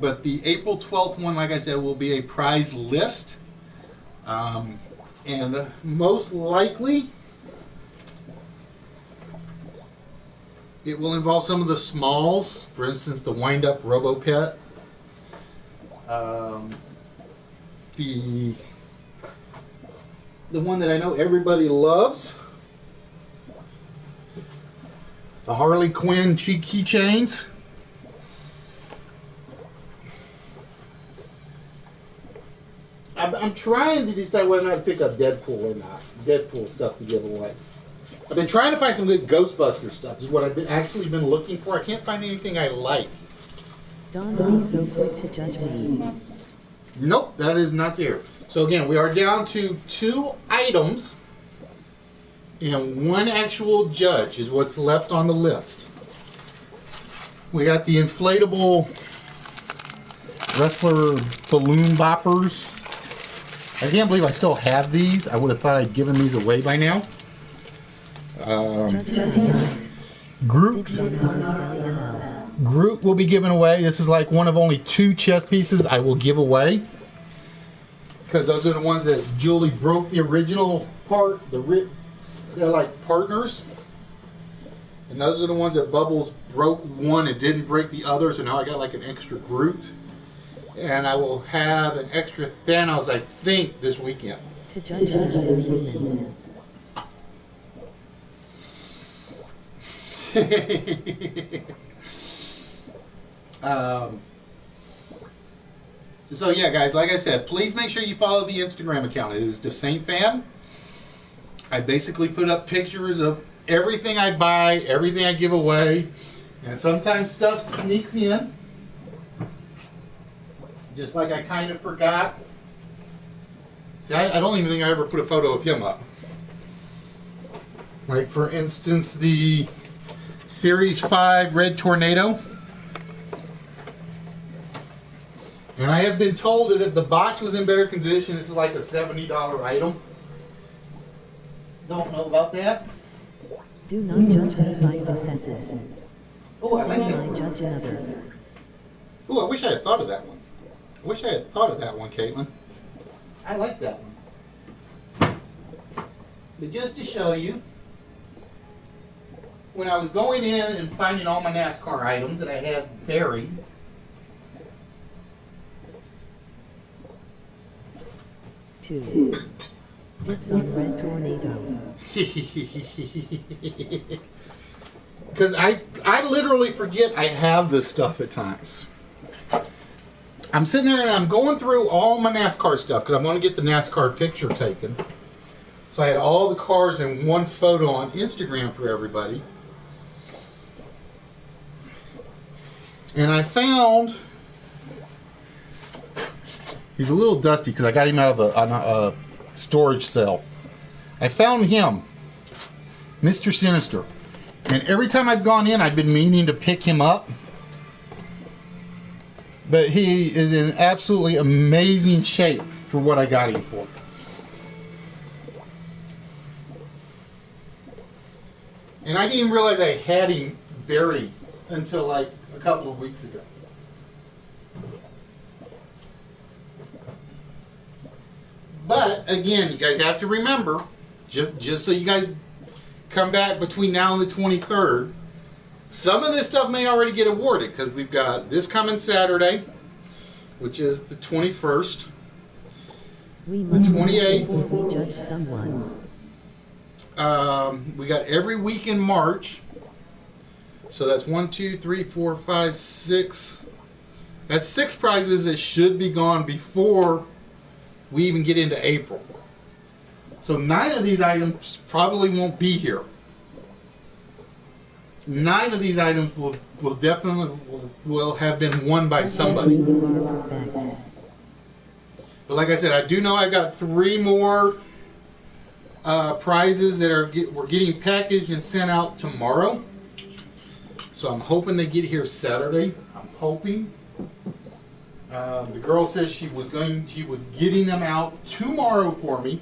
But the April 12th one, like I said, will be a prize list. And most likely, it will involve some of the smalls. For instance, the wind-up RoboPet. The one that I know everybody loves. The Harley Quinn keychains. I'm trying to decide whether or not to pick up Deadpool or not. Deadpool stuff to give away. I've been trying to find some good Ghostbuster stuff. This is what I've actually been looking for. I can't find anything I like. Don't be so quick to judge me. Nope, that is not there. So again, we are down to 2 items and 1 actual judge is what's left on the list. We got the inflatable wrestler balloon boppers. I can't believe I still have these. I would have thought I'd given these away by now. Groot will be given away. This is like one of only 2 chess pieces I will give away. Because those are the ones that Julie broke the original part. They're like partners. And those are the ones that Bubbles broke one and didn't break the other. So now I got like an extra Groot. And I will have an extra Thanos, I think, this weekend. To judge others is human. So yeah, guys, like I said, please make sure you follow the Instagram account. It is the Saint Fan. I basically put up pictures of everything I buy, everything I give away, and sometimes stuff sneaks in. Just like I kind of forgot. See, I don't even think I ever put a photo of him up. Like, for instance, the Series 5 Red Tornado. And I have been told that if the box was in better condition, this is like a $70 item. Don't know about that. Do not judge me by successes. Oh, I like I that. judge another. Oh, I wish I had thought of that one. I wish I had thought of that one, Caitlin. I like that one. But just to show you, when I was going in and finding all my NASCAR items that I had buried, Two. Dips on Red Tornado. because I literally forget I have this stuff at times. I'm sitting there and I'm going through all my NASCAR stuff because I want to get the NASCAR picture taken. So I had all the cars in one photo on Instagram for everybody. And I found, he's a little dusty because I got him out of a storage cell. I found him, Mr. Sinister. And every time I've gone in, I've been meaning to pick him up. But he is in absolutely amazing shape for what I got him for. And I didn't realize I had him buried until like a couple of weeks ago. But again, you guys have to remember, just so you guys come back between now and the 23rd, some of this stuff may already get awarded because we've got this coming Saturday, which is the 21st, We the must 28th. before we judge someone. We got every week in March. So that's 1, 2, 3, 4, 5, 6. That's 6 prizes that should be gone before we even get into April. So 9 of these items probably won't be here. 9 of these items will definitely will have been won by somebody. You are perfect. But like I said, I do know I got 3 more prizes that we're getting packaged and sent out tomorrow. So I'm hoping they get here Saturday. I'm hoping. The girl says she was getting them out tomorrow for me.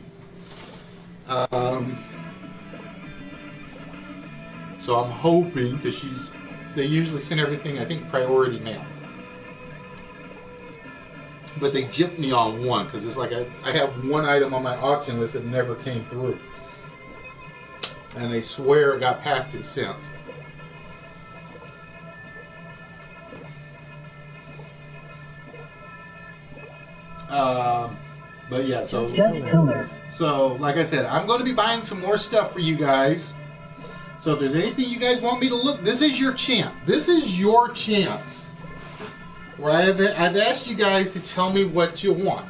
So I'm hoping, because they usually send everything, I think, priority mail. But they gypped me on one, because it's like I have one item on my auction list that never came through. And they swear it got packed and sent. But yeah, so like I said, I'm going to be buying some more stuff for you guys. So if there's anything you guys want me to look, this is your chance. This is your chance. Where I've asked you guys to tell me what you want.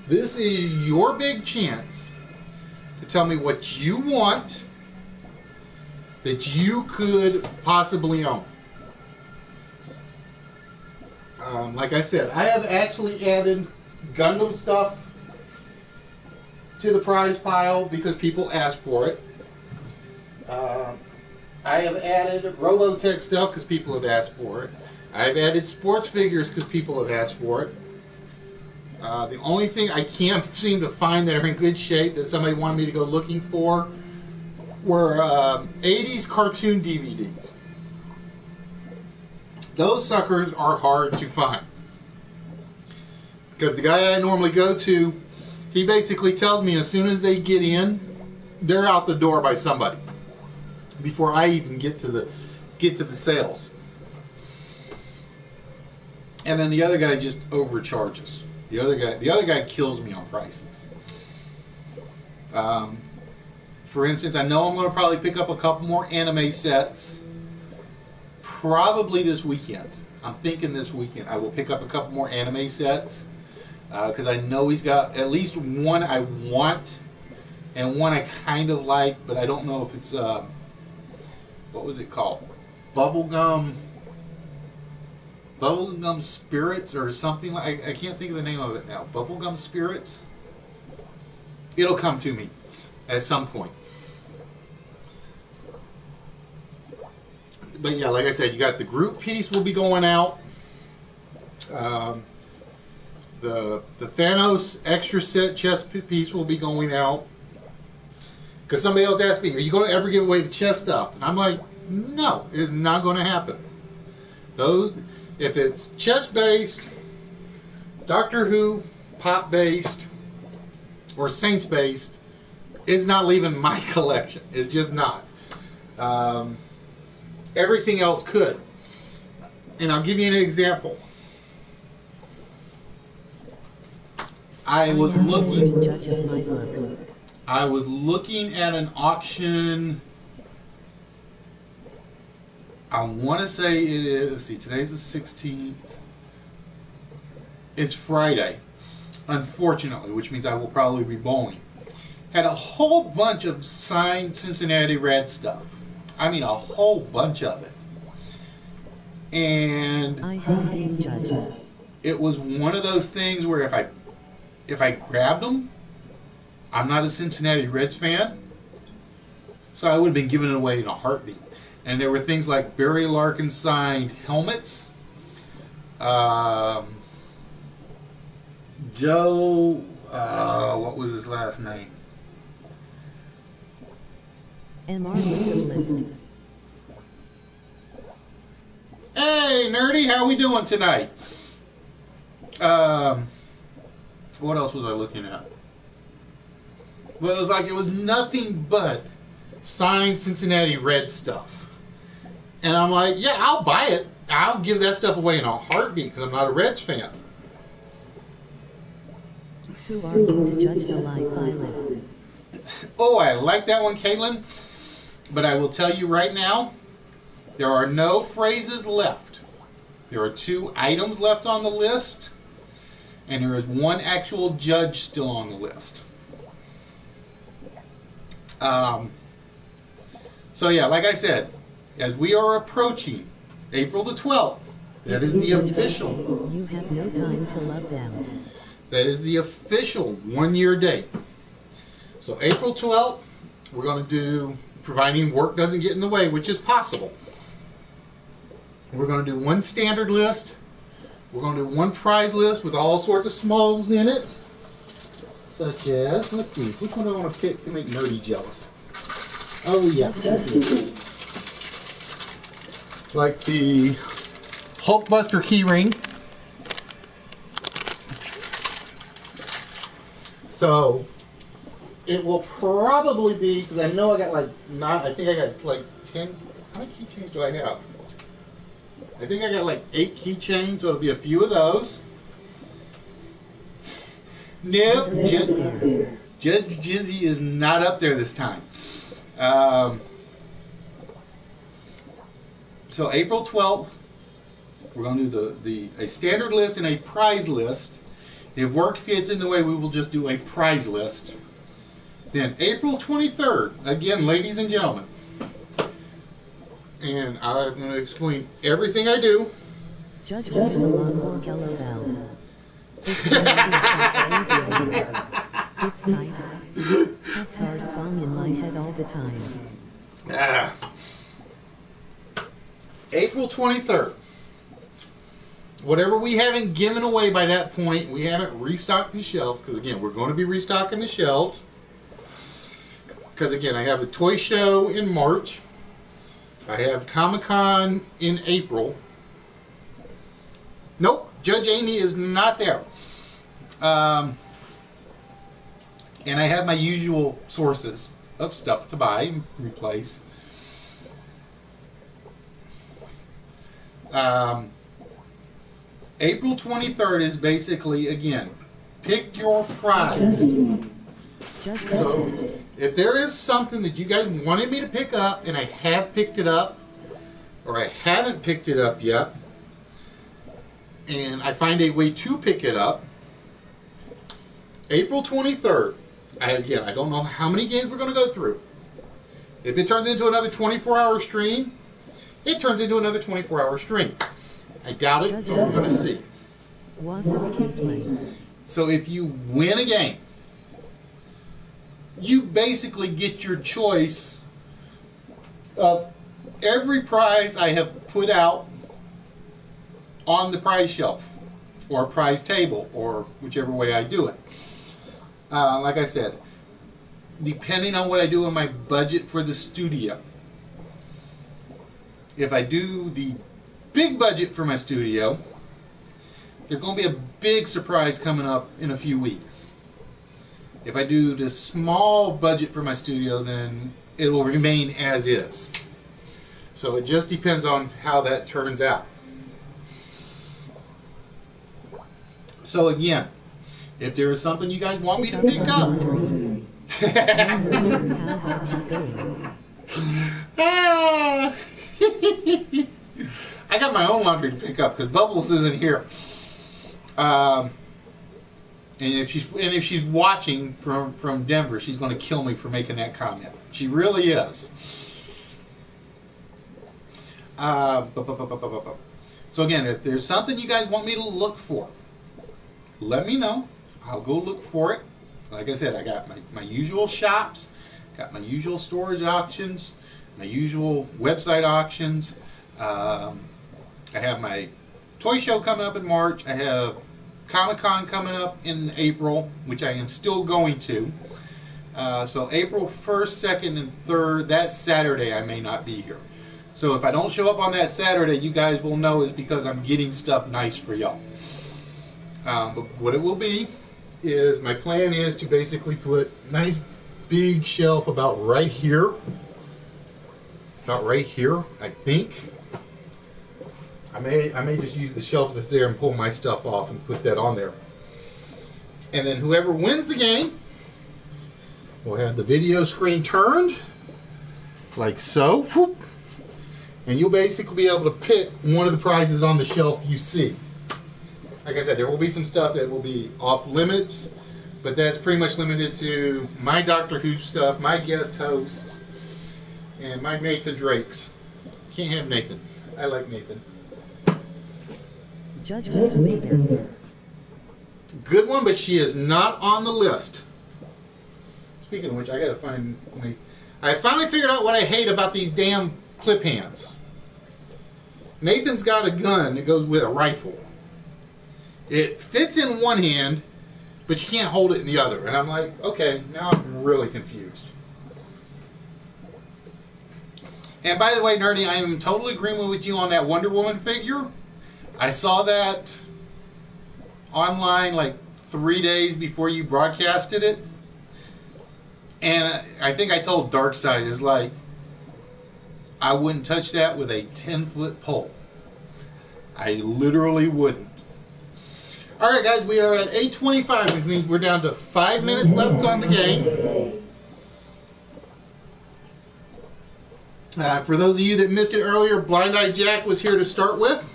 This is your big chance to tell me what you want that you could possibly own. Like I said, I have actually added Gundam stuff to the prize pile because people asked for it. I have added Robotech stuff because people have asked for it. I've added sports figures because people have asked for it. The only thing I can't seem to find that are in good shape that somebody wanted me to go looking for were 80s cartoon DVDs. Those suckers are hard to find. Because the guy I normally go to, he basically tells me as soon as they get in, they're out the door by somebody. Before I even get to the sales. And then the other guy just overcharges. The other guy kills me on prices. For instance, I know I'm going to probably pick up a couple more anime sets. Probably this weekend. I'm thinking this weekend I will pick up a couple more anime sets. Because I know he's got at least one I want. And one I kind of like. But I don't know if it's... what was it called? Bubblegum Spirits or something like. I can't think of the name of it now. Bubblegum Spirits. It'll come to me at some point. But yeah, like I said, you got the group piece will be going out. The Thanos extra set chest piece will be going out. Because somebody else asked me, are you going to ever give away the chest stuff? And I'm like, no, it is not going to happen. If it's chest based, Doctor Who, pop based, or Saints based, it's not leaving my collection. It's just not. Everything else could. And I'll give you an example. I was looking at an auction. I want to say it is, let's see, today's the 16th. It's Friday, unfortunately, which means I will probably be bowling. Had a whole bunch of signed Cincinnati Red stuff. I mean, a whole bunch of it. And I have been judged. It was one of those things where if I grabbed them, I'm not a Cincinnati Reds fan. So I would have been giving it away in a heartbeat. And there were things like Barry Larkin signed helmets. Joe, what was his last name? MR Wits a list. Hey, Nerdy, how we doing tonight? What else was I looking at? Well, it was like it was nothing but signed Cincinnati Red stuff. And I'm like, yeah, I'll buy it. I'll give that stuff away in a heartbeat because I'm not a Reds fan. Who are you to judge the life I live? Oh, I like that one, Caitlin. But I will tell you right now, there are no phrases left. There are 2 items left on the list, and there is 1 actual judge still on the list. So yeah, like I said, as we are approaching April the 12th, that is the official. You have no time to love them. That is the official 1-year date. So April 12th, we're going to do, providing work doesn't get in the way, which is possible. We're going to do 1 standard list. We're going to do 1 prize list with all sorts of smalls in it. Such as, let's see, which one do I want to pick to make Nerdy jealous? Oh yeah. Like the Hulkbuster keyring. So it will probably be, because I know I got like 9, I think I got like 10, how many keychains do I have? I think I got like 8 keychains, so it'll be a few of those. Nope, Judge Jizzy is not up there this time. So April 12th, we're going to do a standard list and a prize list. If work gets in the way, we will just do a prize list. Then April 23rd, again, ladies and gentlemen, and I'm going to explain everything I do. Judge me in the lawnmower LOL. It's tight. Hector's song in my head all the time. April 23rd. Whatever we haven't given away by that point, we haven't restocked the shelves, because again, we're going to be restocking the shelves. Because again, I have the toy show in March. I have Comic-Con in April. Nope, Judge Amy is not there. And I have my usual sources of stuff to buy and replace. April 23rd is basically, again, pick your prize. So, if there is something that you guys wanted me to pick up, and I have picked it up, or I haven't picked it up yet, and I find a way to pick it up, April 23rd, I don't know how many games we're going to go through. If it turns into another 24-hour stream, it turns into another 24-hour stream. I doubt it, but we're going to see. So if you win a game, you basically get your choice of every prize I have put out on the prize shelf or prize table, or whichever way I do it. Like I said, depending on what I do in my budget for the studio. If I do the big budget for my studio, there's going to be a big surprise coming up in a few weeks. If I do the small budget for my studio, then it will remain as is. So it just depends on how that turns out. So again, if there is something you guys want me to pick up, I got my own laundry to pick up because Bubbles isn't here. And if she's watching from Denver, she's going to kill me for making that comment. She really is. So again, if there's something you guys want me to look for, let me know. I'll go look for it. Like I said, I got my usual shops. Got my usual storage auctions, my usual website auctions. I have my toy show coming up in March. I have Comic-Con coming up in April, which I am still going to. So April 1st, 2nd, and 3rd, that Saturday I may not be here. So if I don't show up on that Saturday, you guys will know it's because I'm getting stuff nice for y'all. But what it will be is, my plan is to basically put a nice big shelf about right here. About right here, I think. I may just use the shelf that's there and pull my stuff off and put that on there. And then whoever wins the game will have the video screen turned, like so. Whoop. And you'll basically be able to pick one of the prizes on the shelf you see. Like I said, there will be some stuff that will be off limits, but that's pretty much limited to my Doctor Who stuff, my guest hosts, and my Nathan Drakes. Can't have Nathan. I like Nathan. Judgment later. Good one, but she is not on the list. Speaking of which, I gotta find my... I finally figured out what I hate about these damn clip hands. Nathan's got a gun that goes with a rifle. It fits in one hand, but you can't hold it in the other. And I'm like, okay, now I'm really confused. And by the way, Nerdy, I am in total agreement with you on that Wonder Woman figure. I saw that online like 3 days before you broadcasted it. And I think I told Darkseid, is like, I wouldn't touch that with a 10-foot pole. I literally wouldn't. Alright guys, we are at 8:25, which means we're down to 5 minutes left on the game. For those of you that missed it earlier, Blind Eye Jack was here to start with.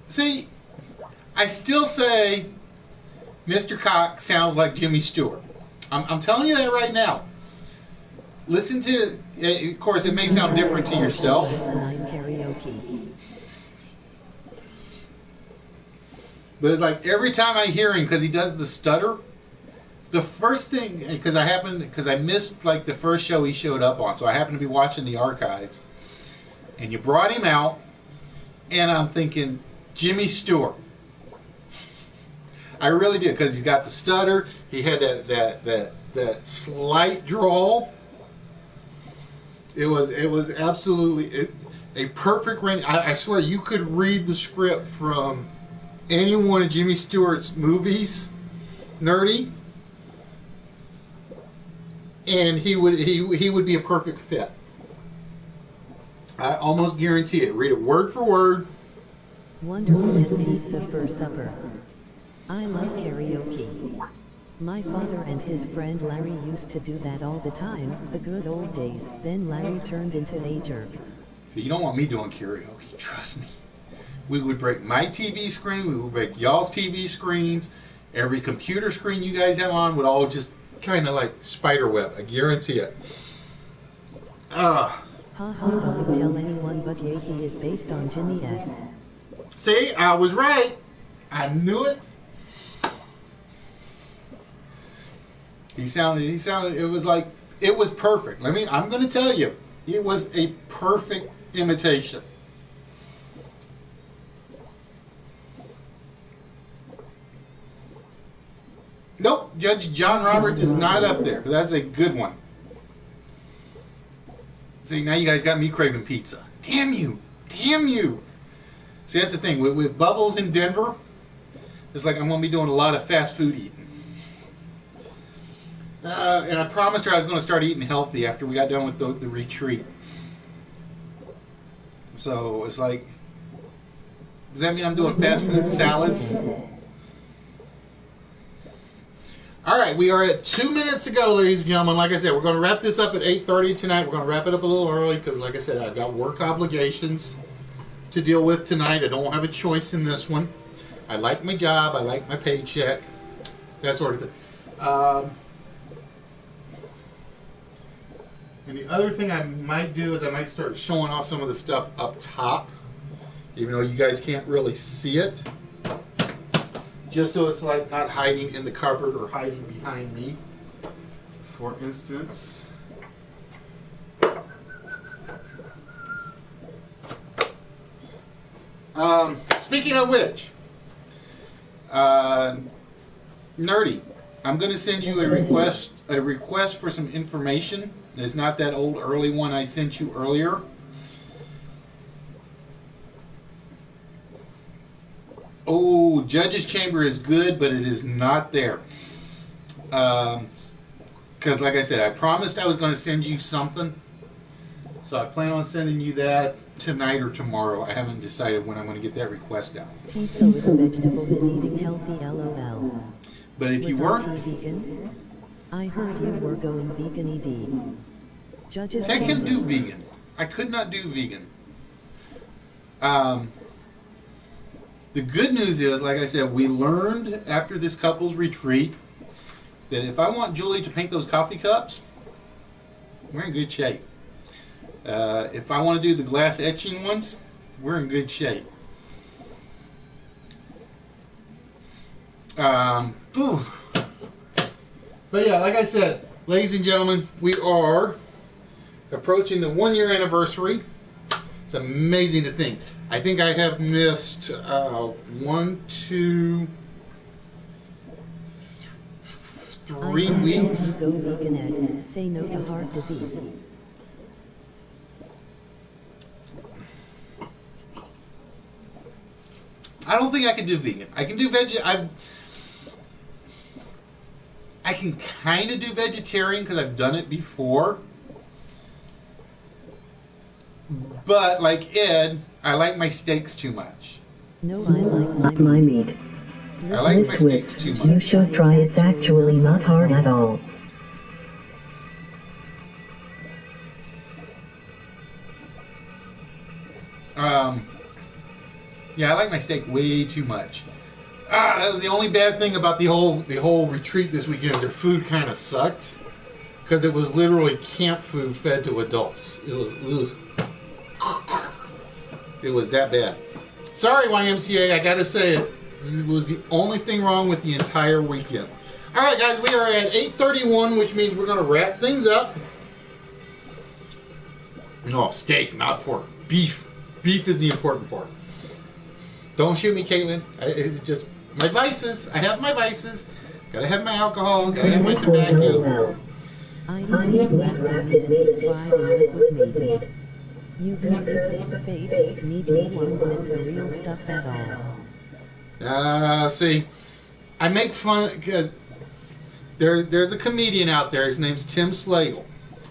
See, I still say Mr. Cox sounds like Jimmy Stewart. I'm telling you that right now. Listen to, of course, it may sound different to yourself. But it's like every time I hear him, because he does the stutter, the first thing, because I missed like the first show he showed up on, so I happened to be watching the archives, and you brought him out, and I'm thinking Jimmy Stewart. I really did, because he's got the stutter. He had that slight drawl. It was absolutely a perfect range. I swear you could read the script from any one of Jimmy Stewart's movies, Nerdy, and he would be a perfect fit. I almost guarantee it. Read it word for word. Wonder Woman pizza for supper. I love karaoke. My father and his friend Larry used to do that all the time, the good old days. Then Larry turned into a jerk. So you don't want me doing karaoke, trust me. We would break my TV screen, we would break y'all's TV screens, every computer screen you guys have on would all just kind of like spider web, I guarantee it. Ha ha, don't tell anyone, but yeah, he is based on Jimmy S. See, I was right. I knew it. He sounded, it was like, it was perfect. I'm going to tell you, it was a perfect imitation. Nope, Judge John Roberts is not up there, but that's a good one. See, now you guys got me craving pizza. Damn you. Damn you. See, that's the thing. With Bubbles in Denver, it's like I'm going to be doing a lot of fast food eating. And I promised her I was going to start eating healthy after we got done with the retreat. So it's like, does that mean I'm doing fast food salads? All right, we are at 2 minutes to go, ladies and gentlemen. Like I said, we're going to wrap this up at 8:30 tonight. We're going to wrap it up a little early because, like I said, I've got work obligations to deal with tonight. I don't have a choice in this one. I like my job. I like my paycheck. That sort of thing. And the other thing I might do is I might start showing off some of the stuff up top, even though you guys can't really see it. just so it's like not hiding in the cupboard or hiding behind me. For instance, speaking of which, Nerdy, I'm going to send you a request for some information. It's not that old early one I sent you earlier. Oh, Judge's Chamber is good, but it is not there. Because like I said, I promised I was going to send you something. So I plan on sending you that tonight or tomorrow. I haven't decided when I'm going to get that request out. Pizza with vegetables is eating healthy, LOL. But if you weren't vegan, I heard you were going vegan ED. Judges I can do vegan. I could not do vegan. The good news is, like I said, we learned after this couple's retreat that if I want Julie to paint those coffee cups, we're in good shape. If I want to do the glass etching ones, we're in good shape. But yeah, like I said, ladies and gentlemen, we are approaching the 1-year anniversary. It's amazing to think. I think I have missed 1, 2, 3 weeks. Go vegan, Ed. Say no to heart disease. I don't think I can do vegan. I can do I can kind of do vegetarian because I've done it before. But like Ed, I like my steaks too much. No, I like my meat. I like my steaks too much. You should try. It's actually not hard at all. Yeah, I like my steak way too much. That was the only bad thing about the whole retreat this weekend. Their food kind of sucked because it was literally camp food fed to adults. It was that bad. Sorry, YMCA, I gotta say it. It was the only thing wrong with the entire weekend. All right, guys, we are at 8:31, which means we're gonna wrap things up. No, steak, not pork. Beef. Beef is the important part. Don't shoot me, Caitlin. It's just my vices. I have my vices. Gotta have my alcohol. Gotta have my tobacco. I eat lactated meat, fried liquid meat. You can eat fake meat. You won't miss the real stuff at all. See, I make fun because there's a comedian out there. His name's Tim Slagle,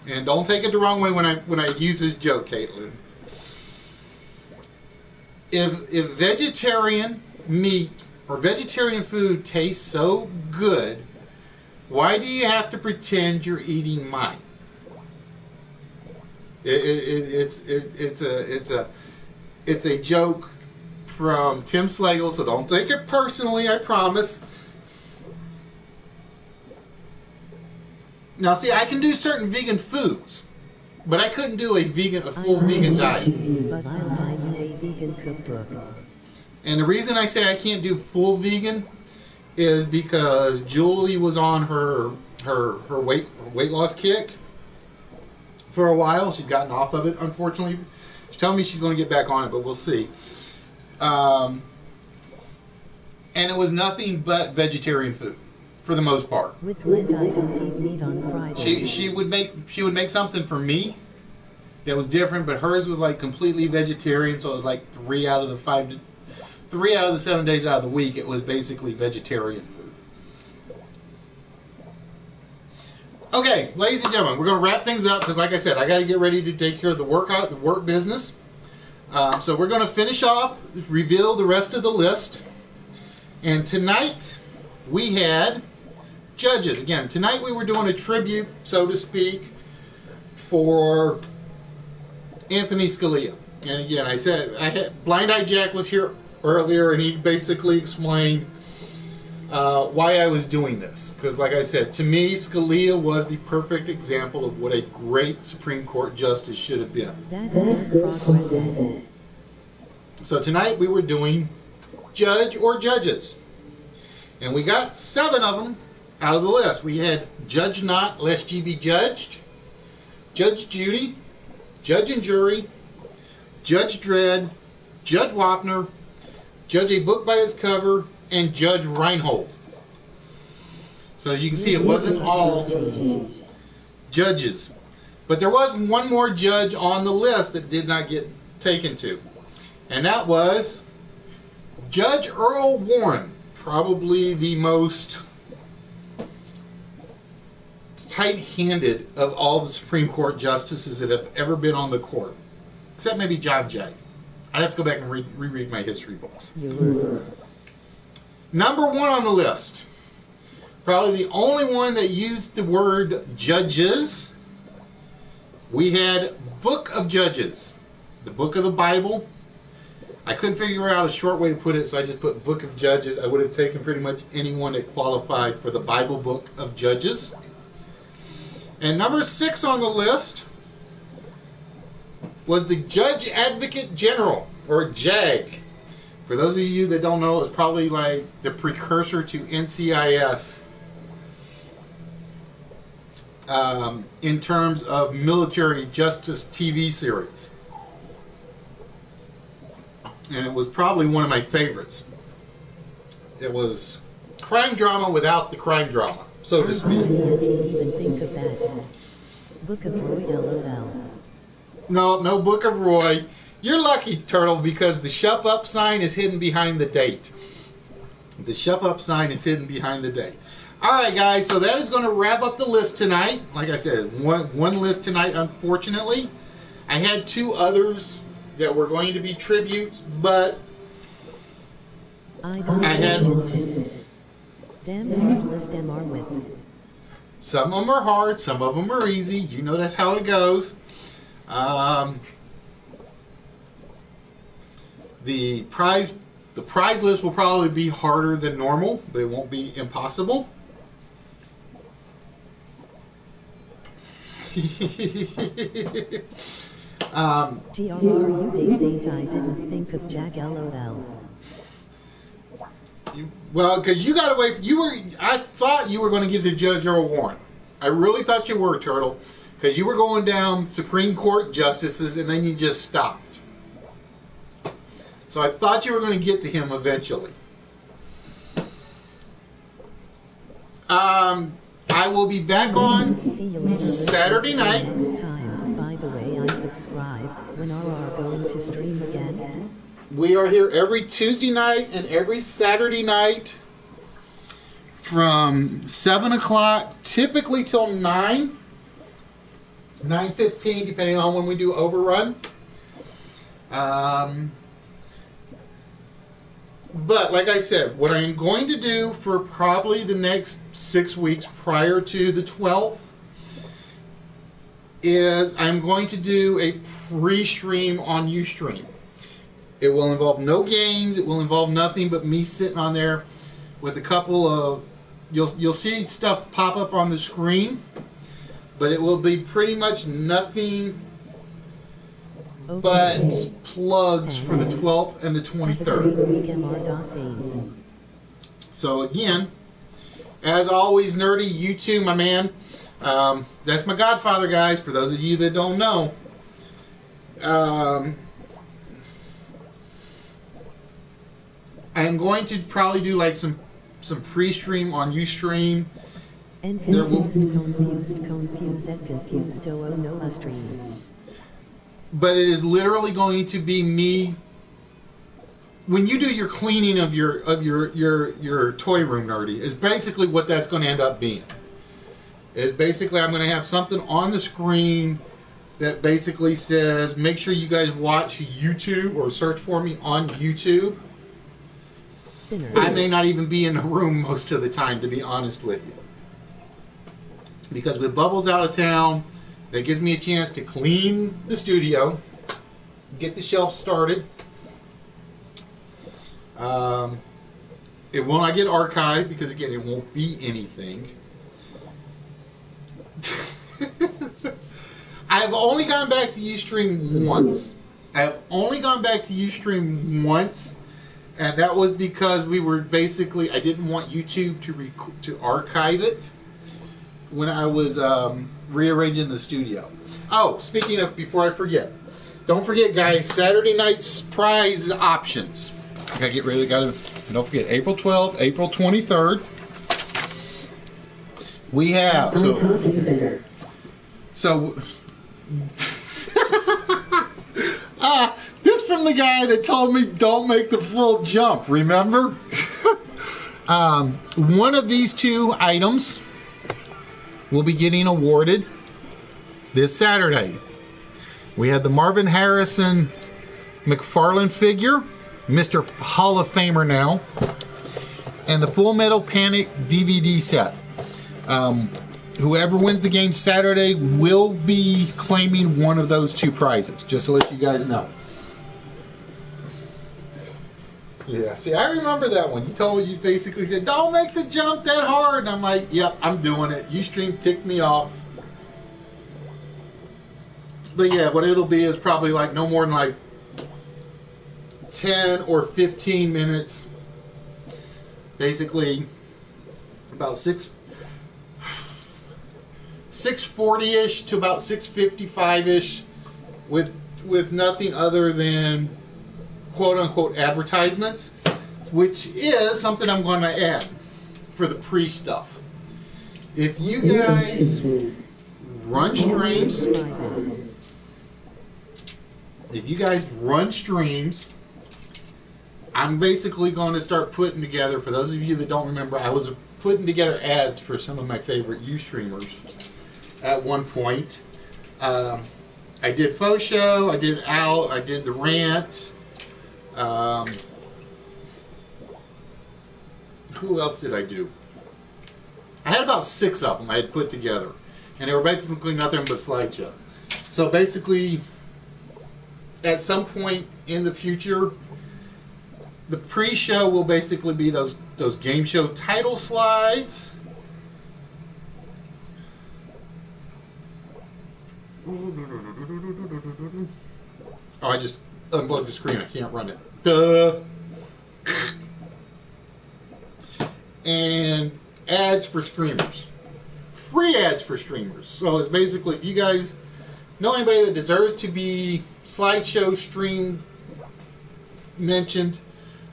and don't take it the wrong way when I use his joke, Caitlin. If vegetarian meat or vegetarian food tastes so good, why do you have to pretend you're eating mine? It's a joke from Tim Slagle, so don't take it personally. I promise. Now, see, I can do certain vegan foods, but I couldn't do a full vegan diet. But I like a vegan cookbook. And the reason I say I can't do full vegan is because Julie was on her weight loss kick for a while. She's gotten off of it, unfortunately. She's telling me she's going to get back on it, but we'll see. And it was nothing but vegetarian food for the most part. With Lent, I don't eat meat on Friday. She would make something for me that was different, but hers was like completely vegetarian. So it was like 3 out of the 7 days out of the week, it was basically vegetarian food. Okay, ladies and gentlemen, we're going to wrap things up because, like I said, I got to get ready to take care of the work business. So we're going to finish off, reveal the rest of the list. And tonight we had judges. Again, tonight we were doing a tribute, so to speak, for Anthony Scalia. And again, I said Blind Eye Jack was here earlier, and he basically explained why I was doing this. Because, like I said, to me, Scalia was the perfect example of what a great Supreme Court justice should have been. That's good progress, Ed. So tonight we were doing judge or judges. And we got 7 of them out of the list. We had Judge Not, Lest Ye Be Judged, Judge Judy, Judge and Jury, Judge Dredd, Judge Wapner, Judge a Book by Its Cover, and Judge Reinhold. So as you can see, it wasn't all judges. But there was one more judge on the list that did not get taken to. And that was Judge Earl Warren. Probably the most tight-handed of all the Supreme Court justices that have ever been on the court. Except maybe John Jay. I'd have to go back and reread my history books. Number 1 on the list. Probably the only one that used the word judges. We had Book of Judges. The book of the Bible. I couldn't figure out a short way to put it, so I just put Book of Judges. I would have taken pretty much anyone that qualified for the Bible Book of Judges. And number 6 on the list was the Judge Advocate General, or JAG. For those of you that don't know, it's probably like the precursor to NCIS in terms of military justice TV series. And it was probably one of my favorites. It was crime drama without the crime drama, so to speak. I didn't even think of that. Book of Roy, LOL. No Book of Roy. You're lucky, Turtle, because the Shup Up sign is hidden behind the date. The Shup Up sign is hidden behind the date. Alright, guys, so that is going to wrap up the list tonight. Like I said, one list tonight, unfortunately. I had 2 others that were going to be tributes, but I had damn hard list MR Wits. Some of them are hard, some of them are easy. You know that's how it goes. The prize list will probably be harder than normal, but it won't be impossible. TRU Day Saint, I didn't think of Jack, LOL. Well, because you got away. I thought you were going to get to Judge Earl Warren. I really thought you were, Turtle, because you were going down Supreme Court justices, and then you just stopped. So I thought you were going to get to him eventually. I will be back on Saturday night. Next time. By the way, I subscribed. When are we going to stream again? We are here every Tuesday night and every Saturday night from 7 o'clock, typically till 9, 9:15, depending on when we do overrun. But like I said, what I'm going to do for probably the next 6 weeks prior to the 12th is I'm going to do a pre-stream on Ustream. It will involve no games. It will involve nothing but me sitting on there with a couple of... You'll see stuff pop up on the screen, but it will be pretty much nothing but plugs for the 12th and the 23rd. So again, as always, Nerdy, you too, my man. That's my godfather, guys, for those of you that don't know. I'm going to probably do like some pre-stream on Ustream. And confused, oh no, a stream. But it is literally going to be me. When you do your cleaning of your toy room, Nerdy, is basically what that's going to end up being. Is basically I'm going to have something on the screen that basically says, make sure you guys watch YouTube or search for me on YouTube. I may not even be in the room most of the time, to be honest with you. Because with Bubbles out of town, that gives me a chance to clean the studio, get the shelf started. It will not get archived because, again, it won't be anything. I've only gone back to Ustream once. And that was because we were basically, I didn't want YouTube to archive it when I was rearranging the studio. Oh, speaking of, before I forget, don't forget, guys, Saturday night's prize options. I gotta get rid of it. Don't forget, April 12th, April 23rd. We have so this from the guy that told me don't make the full jump. Remember, one of these two items will be getting awarded this Saturday. We have the Marvin Harrison McFarlane figure, Mr. Hall of Famer now, and the Full Metal Panic DVD set. Whoever wins the game Saturday will be claiming one of those two prizes, just to let you guys know. Yeah, see, I remember that one. You basically said, don't make the jump that hard. And I'm like, yep, I'm doing it. Ustream ticked me off. But yeah, what it'll be is probably like no more than like 10 or 15 minutes. Basically, about 6:40-ish to about 6:55-ish with nothing other than quote-unquote advertisements, which is something I'm going to add for the pre-stuff. If you guys run streams, I'm basically going to start putting together, for those of you that don't remember, I was putting together ads for some of my favorite Ustreamers at one point. I did Faux Show, I did Al, I did The Rant. Who else did I do? I had about 6 of them I had put together, and they were basically nothing but slideshow. So basically, at some point in the future, the pre-show will basically be those game show title slides. Oh, I just unplugged the screen. I can't run it. Duh. And ads for streamers. Free ads for streamers. So it's basically, if you guys know anybody that deserves to be slideshow stream mentioned,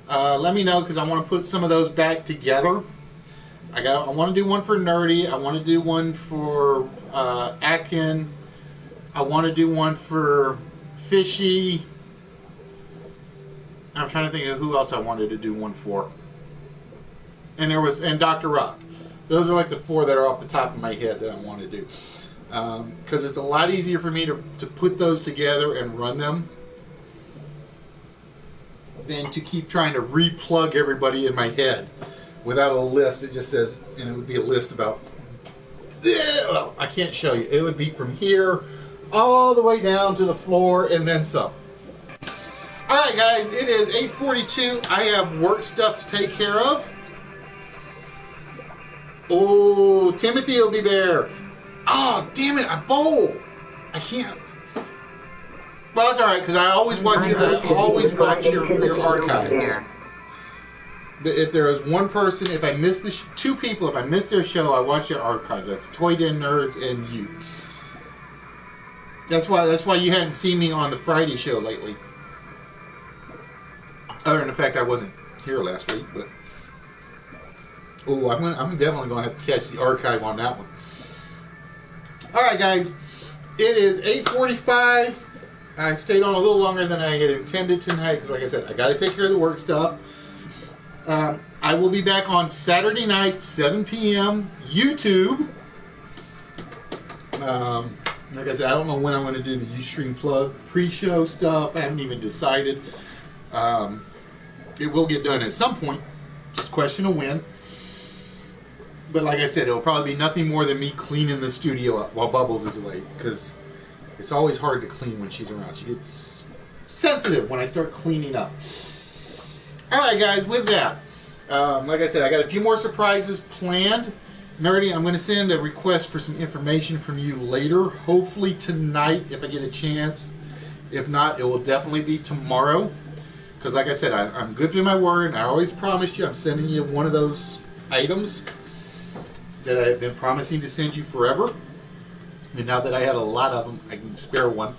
let me know, because I want to put some of those back together. I want to do one for Nerdy. I want to do one for Akin. I want to do one for Fishy. I'm trying to think of who else I wanted to do one for. And Dr. Rock. Those are like the 4 that are off the top of my head that I want to do. Because it's a lot easier for me to put those together and run them than to keep trying to replug everybody in my head without a list. It just says, and it would be a list about, well, I can't show you. It would be from here all the way down to the floor and then some. Alright guys, it is 8:42. I have work stuff to take care of. Oh, Timothy will be there. Oh, damn it, I bowled. I can't. Well, it's alright, because I always watch your archives. If there is one person, if I miss 2 people, if I miss their show, I watch their archives. That's Toy Den Nerds and you. That's why you hadn't seen me on the Friday show lately. Other than the fact I wasn't here last week, but I'm definitely going to have to catch the archive on that one. All right, guys, it is 8:45. I stayed on a little longer than I had intended tonight because, like I said, I got to take care of the work stuff. I will be back on Saturday night, 7 p.m. YouTube. Like I said, I don't know when I'm going to do the Ustream plug pre-show stuff. I haven't even decided. It will get done at some point. Just a question of when. But like I said, it'll probably be nothing more than me cleaning the studio up while Bubbles is away. Because it's always hard to clean when she's around. She gets sensitive when I start cleaning up. Alright guys, with that, like I said, I got a few more surprises planned. Nerdy, I'm going to send a request for some information from you later. Hopefully tonight, if I get a chance. If not, it will definitely be tomorrow. Because like I said, I'm good to my word, and I always promised you I'm sending you one of those items that I've been promising to send you forever. And now that I had a lot of them, I can spare one.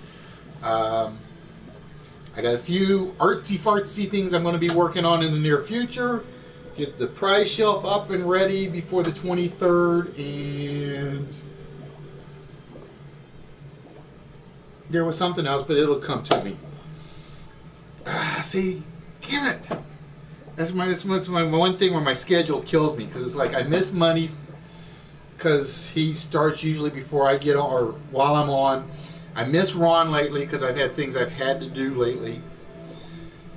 I got a few artsy-fartsy things I'm going to be working on in the near future. Get the prize shelf up and ready before the 23rd, and there was something else, but it'll come to me. See, damn it. That's my one thing where my schedule kills me, because it's like I miss money because he starts usually before I get on or while I'm on. I miss Ron lately because I've had things I've had to do lately.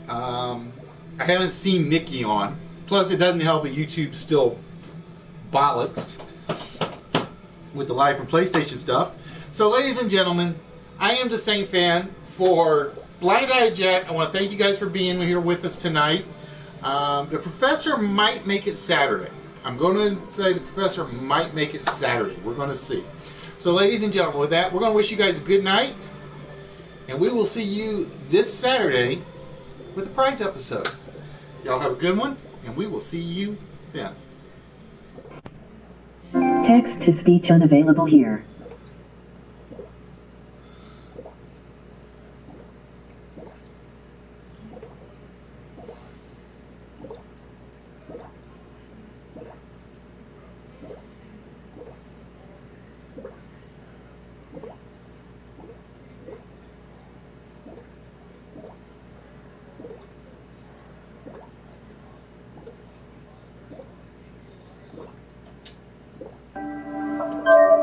I haven't seen Nikki on. Plus, it doesn't help that YouTube's still bollocks with the live from PlayStation stuff. So, ladies and gentlemen, I am the Saint Fan for Blind Eye Jack. I want to thank you guys for being here with us tonight. The professor might make it Saturday. I'm going to say the professor might make it Saturday. We're going to see. So, ladies and gentlemen, with that, we're going to wish you guys a good night. And we will see you this Saturday with the prize episode. Y'all have a good one, and we will see you then. Text to speech unavailable here.